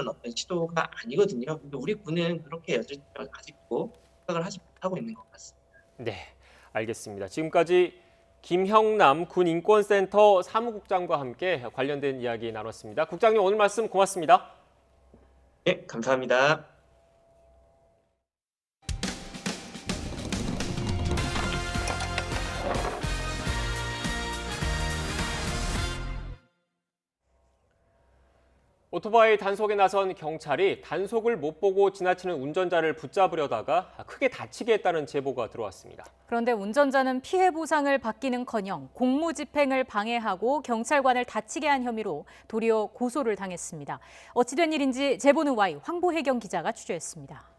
어떤 시도가 아니거든요. 근데 우리 군은 그렇게 아직도 생각을 하지 못하고 있는 것 같습니다. 네, 알겠습니다. 지금까지 김형남 군인권센터 사무국장과 함께 관련된 이야기 나눴습니다. 국장님 오늘 말씀 고맙습니다. 네, 감사합니다. 오토바이 단속에 나선 경찰이 단속을 못 보고 지나치는 운전자를 붙잡으려다가 크게 다치게 했다는 제보가 들어왔습니다. 그런데 운전자는 피해 보상을 받기는커녕 공무집행을 방해하고 경찰관을 다치게 한 혐의로 도리어 고소를 당했습니다. 어찌된 일인지 제보는 Y 황보혜경 기자가 취재했습니다.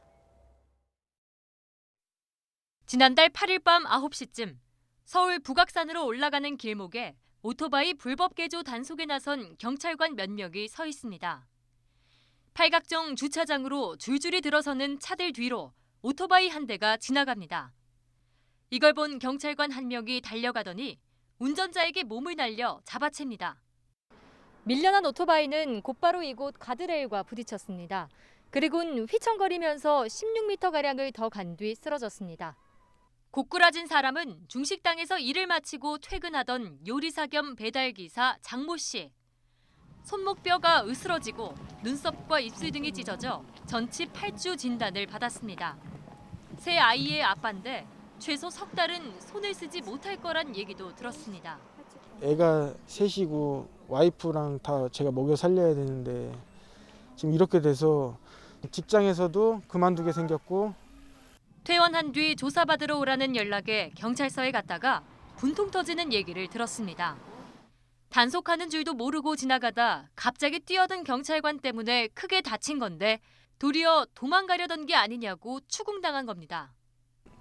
지난달 8일 밤 9시쯤 서울 북악산으로 올라가는 길목에 오토바이 불법 개조 단속에 나선 경찰관 몇 명이 서 있습니다. 팔각정 주차장으로 줄줄이 들어서는 차들 뒤로 오토바이 한 대가 지나갑니다. 이걸 본 경찰관 한 명이 달려가더니 운전자에게 몸을 날려 잡아챕니다. 밀려난 오토바이는 곧바로 이곳 가드레일과 부딪혔습니다. 그리고는 휘청거리면서 16m가량을 더 간 뒤 쓰러졌습니다. 고꾸라진 사람은 중식당에서 일을 마치고 퇴근하던 요리사 겸 배달기사 장모 씨. 손목뼈가 으스러지고 눈썹과 입술 등이 찢어져 전치 8주 진단을 받았습니다. 새 아이의 아빠인데 최소 석 달은 손을 쓰지 못할 거란 얘기도 들었습니다. 애가 셋이고 와이프랑 다 제가 먹여 살려야 되는데 지금 이렇게 돼서 직장에서도 그만두게 생겼고 퇴원한 뒤 조사받으러 오라는 연락에 경찰서에 갔다가 분통 터지는 얘기를 들었습니다. 단속하는 줄도 모르고 지나가다 갑자기 뛰어든 경찰관 때문에 크게 다친 건데 도리어 도망가려던 게 아니냐고 추궁당한 겁니다.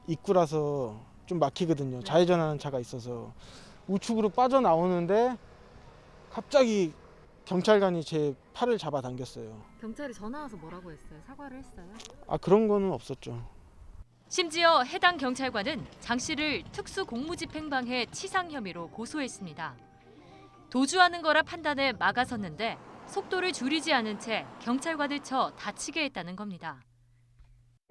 입구라서 좀 막히거든요. 좌회전하는 차가 있어서 우측으로 빠져나오는데 갑자기 경찰관이 제 팔을 잡아당겼어요. 경찰이 전화 와서 뭐라고 했어요? 사과를 했어요? 그런 거는 없었죠. 심지어 해당 경찰관은 장 씨를 특수공무집행방해 치상 혐의로 고소했습니다. 도주하는 거라 판단해 막아섰는데 속도를 줄이지 않은 채 경찰관을 쳐 다치게 했다는 겁니다.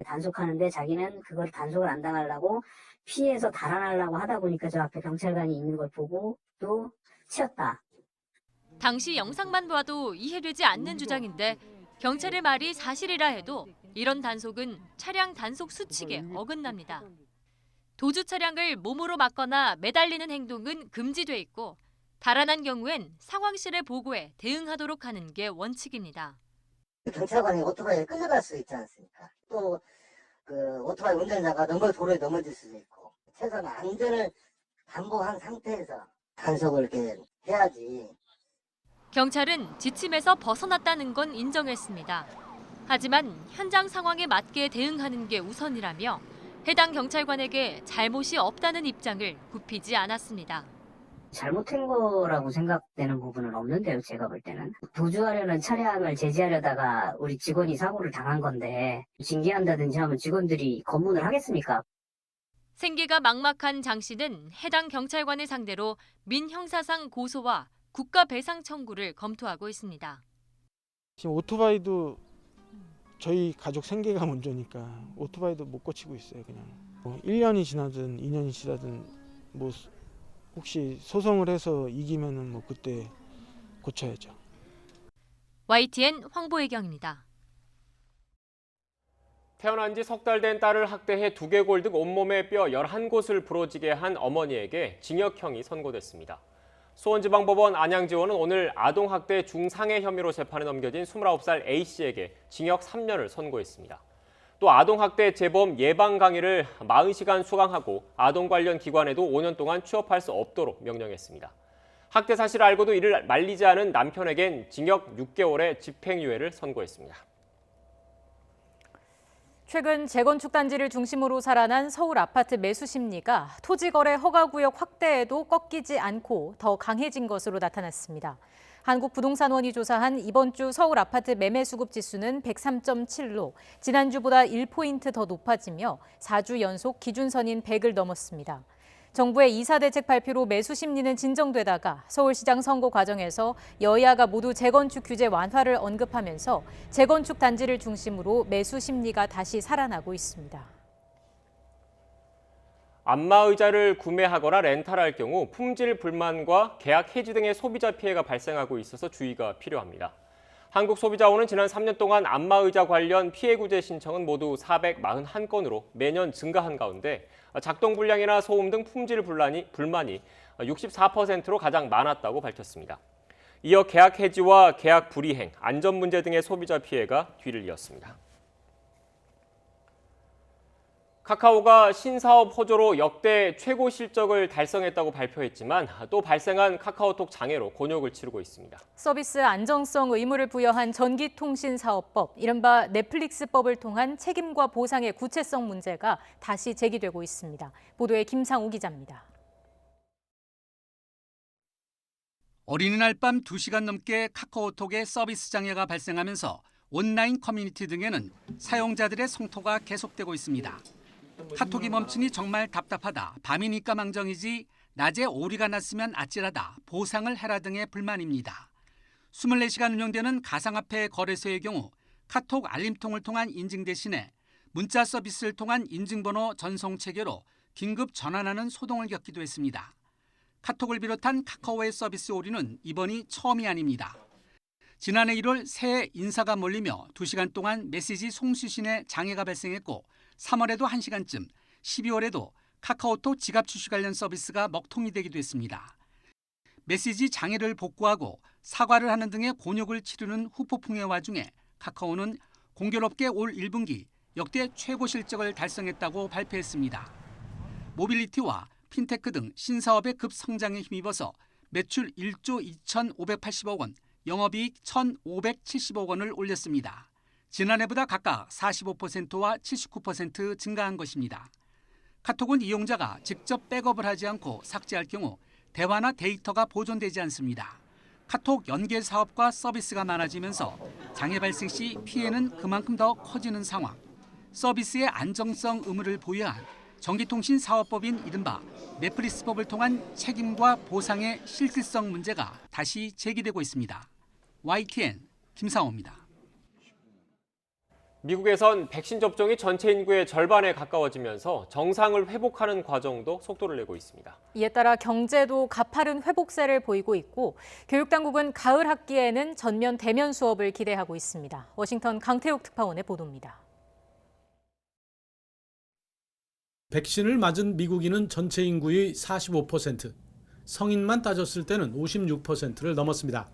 단속하는데 자기는 그걸 단속을 안 당하려고 피해서 달아나려고 하다 보니까 저 앞에 경찰관이 있는 걸 보고 또 치였다. 당시 영상만 봐도 이해되지 않는 주장인데 경찰의 말이 사실이라 해도 이런 단속은 차량 단속 수칙에 어긋납니다. 도주 차량을 몸으로 막거나 매달리는 행동은 금지돼 있고 달아난 경우엔 상황실에 보고해 대응하도록 하는 게 원칙입니다. 경찰관이 오토바이를 끌려갈 수 있지 않습니까? 또 그 오토바이 운전자가 도로에 넘어질 수도 있고 최소한 안전을 담보한 상태에서 단속을 이렇게 해야지. 경찰은 지침에서 벗어났다는 건 인정했습니다. 하지만 현장 상황에 맞게 대응하는 게 우선이라며 해당 경찰관에게 잘못이 없다는 입장을 굽히지 않았습니다. 잘못한 거라고 생각되는 부분은 없는데요, 제가 볼 때는. 도주하려는 차량을 제지하려다가 우리 직원이 사고를 당한 건데 징계한다든지 하면 직원들이 검문을 하겠습니까? 생계가 막막한 장 씨는 해당 경찰관을 상대로 민형사상 고소와 국가배상 청구를 검토하고 있습니다. 지금 오토바이도 저희 가족 생계가 먼저니까 오토바이도 못 고치고 있어요. 그냥 1년이 지나든 2년이 지나든 뭐 혹시 소송을 해서 이기면은 뭐 그때 고쳐야죠. YTN 황보혜경입니다. 태어난 지 석 달 된 딸을 학대해 두개골 등 온몸의 뼈 11곳을 부러지게 한 어머니에게 징역형이 선고됐습니다. 수원지방법원 안양지원은 오늘 아동학대 중상해 혐의로 재판에 넘겨진 29살 A씨에게 징역 3년을 선고했습니다. 또 아동학대 재범 예방 강의를 40시간 수강하고 아동 관련 기관에도 5년 동안 취업할 수 없도록 명령했습니다. 학대 사실을 알고도 이를 말리지 않은 남편에겐 징역 6개월의 집행유예를 선고했습니다. 최근 재건축 단지를 중심으로 살아난 서울 아파트 매수 심리가 토지거래 허가구역 확대에도 꺾이지 않고 더 강해진 것으로 나타났습니다. 한국부동산원이 조사한 이번 주 서울 아파트 매매 수급 지수는 103.7로 지난주보다 1포인트 더 높아지며 4주 연속 기준선인 100을 넘었습니다. 정부의 2사 대책 발표로 매수 심리는 진정되다가 서울시장 선거 과정에서 여야가 모두 재건축 규제 완화를 언급하면서 재건축 단지를 중심으로 매수 심리가 다시 살아나고 있습니다. 안마의자를 구매하거나 렌탈할 경우 품질 불만과 계약 해지 등의 소비자 피해가 발생하고 있어서 주의가 필요합니다. 한국소비자원은 지난 3년 동안 안마의자 관련 피해 구제 신청은 모두 441건으로 매년 증가한 가운데 작동 불량이나 소음 등 품질 불만이 64%로 가장 많았다고 밝혔습니다. 이어 계약 해지와 계약 불이행, 안전 문제 등의 소비자 피해가 뒤를 이었습니다. 카카오가 신사업 호조로 역대 최고 실적을 달성했다고 발표했지만 또 발생한 카카오톡 장애로 곤욕을 치르고 있습니다. 서비스 안정성 의무를 부여한 전기통신사업법, 이른바 넷플릭스법을 통한 책임과 보상의 구체성 문제가 다시 제기되고 있습니다. 보도에 김상우 기자입니다. 어린이날 밤 2시간 넘게 카카오톡에 서비스 장애가 발생하면서 온라인 커뮤니티 등에는 사용자들의 성토가 계속되고 있습니다. 카톡이 멈추니 정말 답답하다, 밤이니까 망정이지, 낮에 오류가 났으면 아찔하다, 보상을 해라 등의 불만입니다. 24시간 운영되는 가상화폐 거래소의 경우 카톡 알림통을 통한 인증 대신에 문자 서비스를 통한 인증번호 전송 체계로 긴급 전환하는 소동을 겪기도 했습니다. 카톡을 비롯한 카카오의 서비스 오류는 이번이 처음이 아닙니다. 지난해 1월 새해 인사가 몰리며 2시간 동안 메시지 송수신에 장애가 발생했고 3월에도 1시간쯤, 12월에도 카카오톡 지갑 출시 관련 서비스가 먹통이 되기도 했습니다. 메시지 장애를 복구하고 사과를 하는 등의 곤욕을 치르는 후폭풍의 와중에 카카오는 공교롭게 올 1분기 역대 최고 실적을 달성했다고 발표했습니다. 모빌리티와 핀테크 등 신사업의 급성장에 힘입어서 매출 1조 2,580억 원, 영업이익 1,570억 원을 올렸습니다. 지난해보다 각각 45%와 79% 증가한 것입니다. 카톡은 이용자가 직접 백업을 하지 않고 삭제할 경우 대화나 데이터가 보존되지 않습니다. 카톡 연계 사업과 서비스가 많아지면서 장애 발생 시 피해는 그만큼 더 커지는 상황. 서비스의 안정성 의무를 부여한 전기통신사업법인 이른바 넷플릭스법을 통한 책임과 보상의 실질성 문제가 다시 제기되고 있습니다. YTN 김상호입니다. 미국에선 백신 접종이 전체 인구의 절반에 가까워지면서 정상을 회복하는 과정도 속도를 내고 있습니다. 이에 따라 경제도 가파른 회복세를 보이고 있고 교육당국은 가을 학기에는 전면 대면 수업을 기대하고 있습니다. 워싱턴 강태욱 특파원의 보도입니다. 백신을 맞은 미국인은 전체 인구의 45%, 성인만 따졌을 때는 56%를 넘었습니다.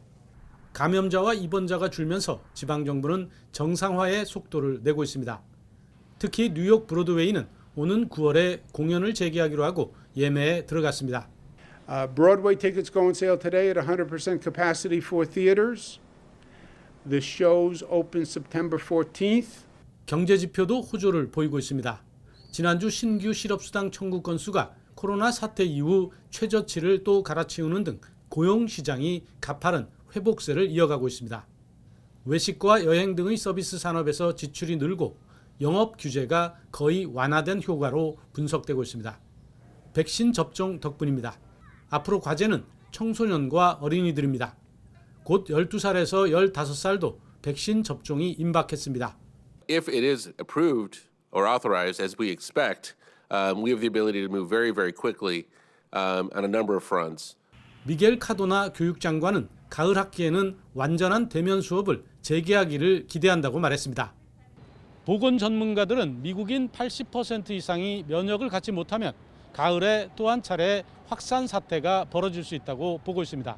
감염자와 입원자가 줄면서 지방정부는 정상화의 속도를 내고 있습니다. 특히 뉴욕 브로드웨이는 오는 9월에 공연을 재개하기로 하고 예매에 들어갔습니다. Broadway tickets go on sale today at 100% capacity for theaters. The shows open September 14th. 경제 지표도 호조를 보이고 있습니다. 지난주 신규 실업수당 청구 건수가 코로나 사태 이후 최저치를 또 갈아치우는 등 고용 시장이 가파른 회복세를 이어가고 있습니다. 외식과 여행 등의 서비스 산업에서 지출이 늘고 영업 규제가 거의 완화된 효과로 분석되고 있습니다. 백신 접종 덕분입니다. 앞으로 과제는 청소년과 어린이들입니다. 곧 12살에서 15살도 백신 접종이 임박했습니다. If it is approved or authorized as we expect, we have the ability to move very, very quickly on a number of fronts. 미겔 카도나 교육장관은 가을 학기에는 완전한 대면 수업을 재개하기를 기대한다고 말했습니다. 보건 전문가들은 미국인 80% 이상이 면역을 갖지 못하면 가을에 또 한 차례 확산 사태가 벌어질 수 있다고 보고 있습니다.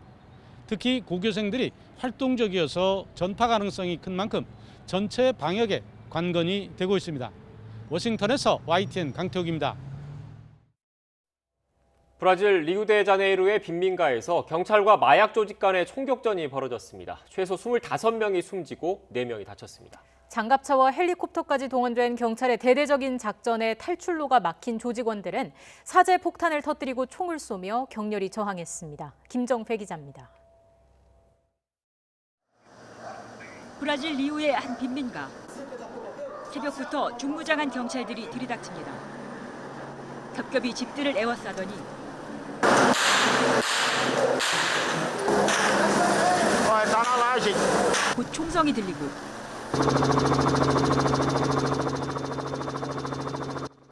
특히 고교생들이 활동적이어서 전파 가능성이 큰 만큼 전체 방역에 관건이 되고 있습니다. 워싱턴에서 YTN 강태욱입니다. 브라질 리우데자네이루의 빈민가에서 경찰과 마약 조직 간의 총격전이 벌어졌습니다. 최소 25명이 숨지고 4명이 다쳤습니다. 장갑차와 헬리콥터까지 동원된 경찰의 대대적인 작전에 탈출로가 막힌 조직원들은 사제 폭탄을 터뜨리고 총을 쏘며 격렬히 저항했습니다. 김정배 기자입니다. 브라질 리우의 한 빈민가. 새벽부터 중무장한 경찰들이 들이닥칩니다. 겹겹이 집들을 에워싸더니 곧 총성이 들리고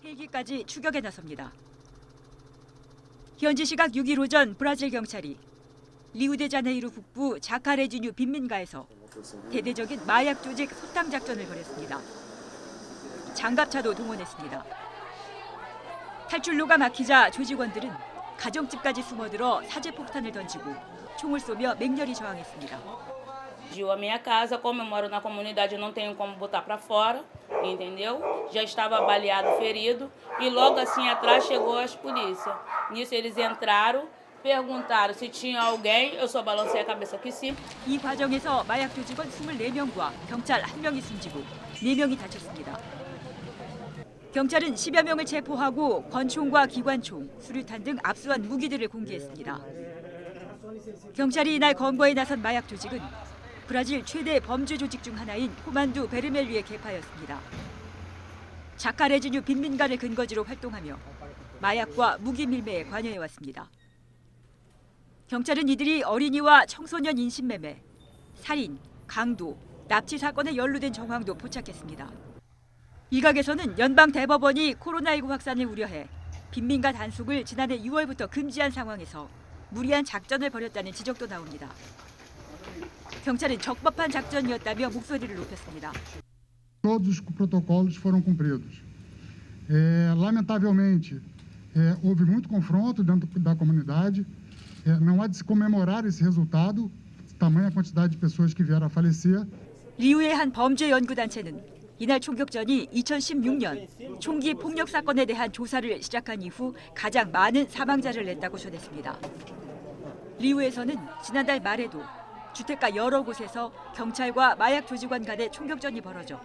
헬기까지 추격에 나섭니다. 현지 시각 6일 오전 브라질 경찰이 리우데자네이루 북부 자카레지뉴 빈민가에서 대대적인 마약 조직 소탕 작전을 벌였습니다. 장갑차도 동원했습니다. 탈출로가 막히자 조직원들은 가정집까지 숨어들어 사제폭탄을 던지고 총을 쏘며 맹렬히 저항했습니다. A minha casa, como eu moro na comunidade, não tenho como botar para fora, entendeu? Já estava baleado, ferido, e logo assim atrás chegou as polícias. Nisso eles entraram, perguntaram se tinha alguém, eu só balancei a cabeça que sim. 이 과정에서 마약 조직원 24명과 경찰 1명이 숨지고 4명이 다쳤습니다. 경찰은 10여 명을 체포하고 권총과 기관총, 수류탄 등 압수한 무기들을 공개했습니다. 경찰이 이날 검거에 나선 마약 조직은 브라질 최대 범죄 조직 중 하나인 호만두 베르멜리의 계파였습니다. 자카레지뉴 빈민가를 근거지로 활동하며 마약과 무기 밀매에 관여해왔습니다. 경찰은 이들이 어린이와 청소년 인신매매, 살인, 강도, 납치 사건에 연루된 정황도 포착했습니다. 일각에서는 연방 대법원이 코로나19 확산을 우려해 빈민가 단속을 지난해 6월부터 금지한 상황에서 무리한 작전을 벌였다는 지적도 나옵니다. 경찰은 적법한 작전이었다며 목소리를 높였습니다. Todos os protocolos foram cumpridos. Lamentavelmente, houve muito confronto dentro da comunidade. Não há de se comemorar esse resultado, tamanha quantidade de pessoas que vieram a falecer. 리우의 한 범죄 연구단체는 이날 총격전이 2016년 총기 폭력 사건에 대한 조사를 시작한 이후 가장 많은 사망자를 냈다고 전했습니다. 리우에서는 지난달 말에도 주택가 여러 곳에서 경찰과 마약 조직원 간의 총격전이 벌어져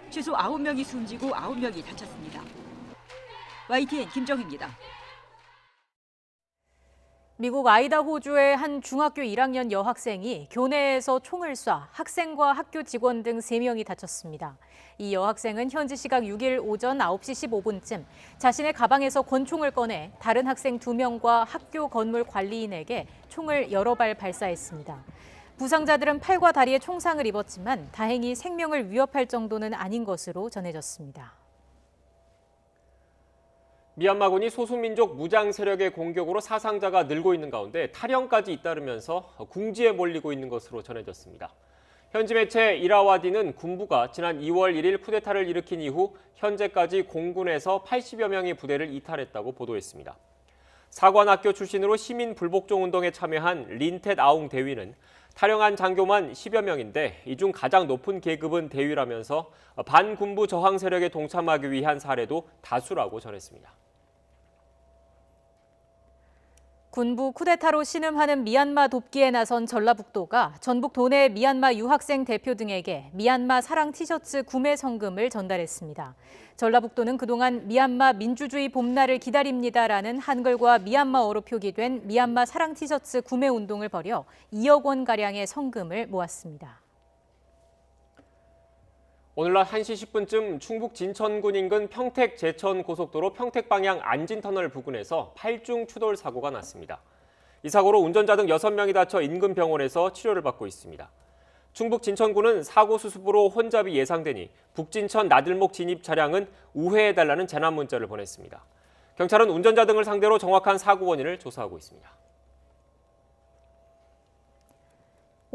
최소 9명이 숨지고 9명이 다쳤습니다. YTN 김정희입니다. 미국 아이다호주의 한 중학교 1학년 여학생이 교내에서 총을 쏴 학생과 학교 직원 등 3명이 다쳤습니다. 이 여학생은 현지 시각 6일 오전 9시 15분쯤 자신의 가방에서 권총을 꺼내 다른 학생 2명과 학교 건물 관리인에게 총을 여러 발 발사했습니다. 부상자들은 팔과 다리에 총상을 입었지만 다행히 생명을 위협할 정도는 아닌 것으로 전해졌습니다. 미얀마군이 소수민족 무장 세력의 공격으로 사상자가 늘고 있는 가운데 탈영까지 잇따르면서 궁지에 몰리고 있는 것으로 전해졌습니다. 현지 매체 이라와디는 군부가 지난 2월 1일 쿠데타를 일으킨 이후 현재까지 공군에서 80여 명의 부대를 이탈했다고 보도했습니다. 사관학교 출신으로 시민 불복종 운동에 참여한 린텟 아웅 대위는 탈영한 장교만 10여 명인데 이 중 가장 높은 계급은 대위라면서 반군부 저항 세력에 동참하기 위한 사례도 다수라고 전했습니다. 군부 쿠데타로 신음하는 미얀마 돕기에 나선 전라북도가 전북 도내 미얀마 유학생 대표 등에게 미얀마 사랑 티셔츠 구매 성금을 전달했습니다. 전라북도는 그동안 미얀마 민주주의 봄날을 기다립니다라는 한글과 미얀마어로 표기된 미얀마 사랑 티셔츠 구매 운동을 벌여 2억 원가량의 성금을 모았습니다. 오늘 낮 1시 10분쯤 충북 진천군 인근 평택 제천 고속도로 평택 방향 안진터널 부근에서 8중 추돌 사고가 났습니다. 이 사고로 운전자 등 6명이 다쳐 인근 병원에서 치료를 받고 있습니다. 충북 진천군은 사고 수습으로 혼잡이 예상되니 북진천 나들목 진입 차량은 우회해달라는 재난 문자를 보냈습니다. 경찰은 운전자 등을 상대로 정확한 사고 원인을 조사하고 있습니다.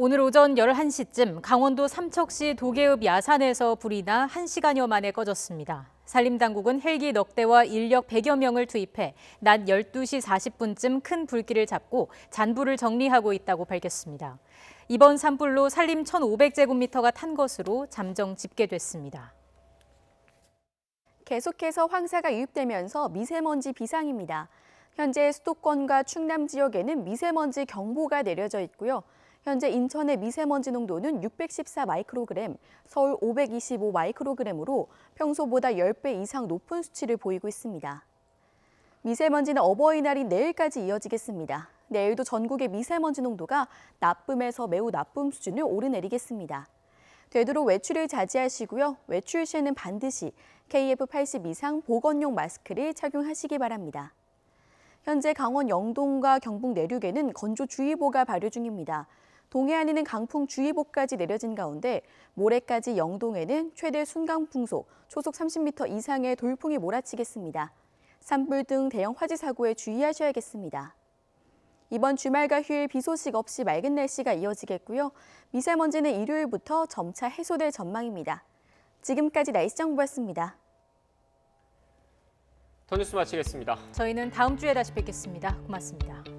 오늘 오전 11시쯤 강원도 삼척시 도계읍 야산에서 불이 나 1시간여 만에 꺼졌습니다. 산림당국은 헬기 넉 대와 인력 100여 명을 투입해 낮 12시 40분쯤 큰 불길을 잡고 잔불을 정리하고 있다고 밝혔습니다. 이번 산불로 산림 1,500제곱미터가 탄 것으로 잠정 집계됐습니다. 계속해서 황사가 유입되면서 미세먼지 비상입니다. 현재 수도권과 충남 지역에는 미세먼지 경보가 내려져 있고요. 현재 인천의 미세먼지 농도는 614 마이크로그램, 서울 525 마이크로그램으로 평소보다 10배 이상 높은 수치를 보이고 있습니다. 미세먼지는 어버이날인 내일까지 이어지겠습니다. 내일도 전국의 미세먼지 농도가 나쁨에서 매우 나쁨 수준을 오르내리겠습니다. 되도록 외출을 자제하시고요. 외출 시에는 반드시 KF80 이상 보건용 마스크를 착용하시기 바랍니다. 현재 강원 영동과 경북 내륙에는 건조주의보가 발효 중입니다. 동해안에는 강풍주의보까지 내려진 가운데 모레까지 영동에는 최대 순간풍속, 초속 30m 이상의 돌풍이 몰아치겠습니다. 산불 등 대형 화재 사고에 주의하셔야겠습니다. 이번 주말과 휴일 비 소식 없이 맑은 날씨가 이어지겠고요. 미세먼지는 일요일부터 점차 해소될 전망입니다. 지금까지 날씨 정보였습니다. 더 뉴스 마치겠습니다. 저희는 다음 주에 다시 뵙겠습니다. 고맙습니다.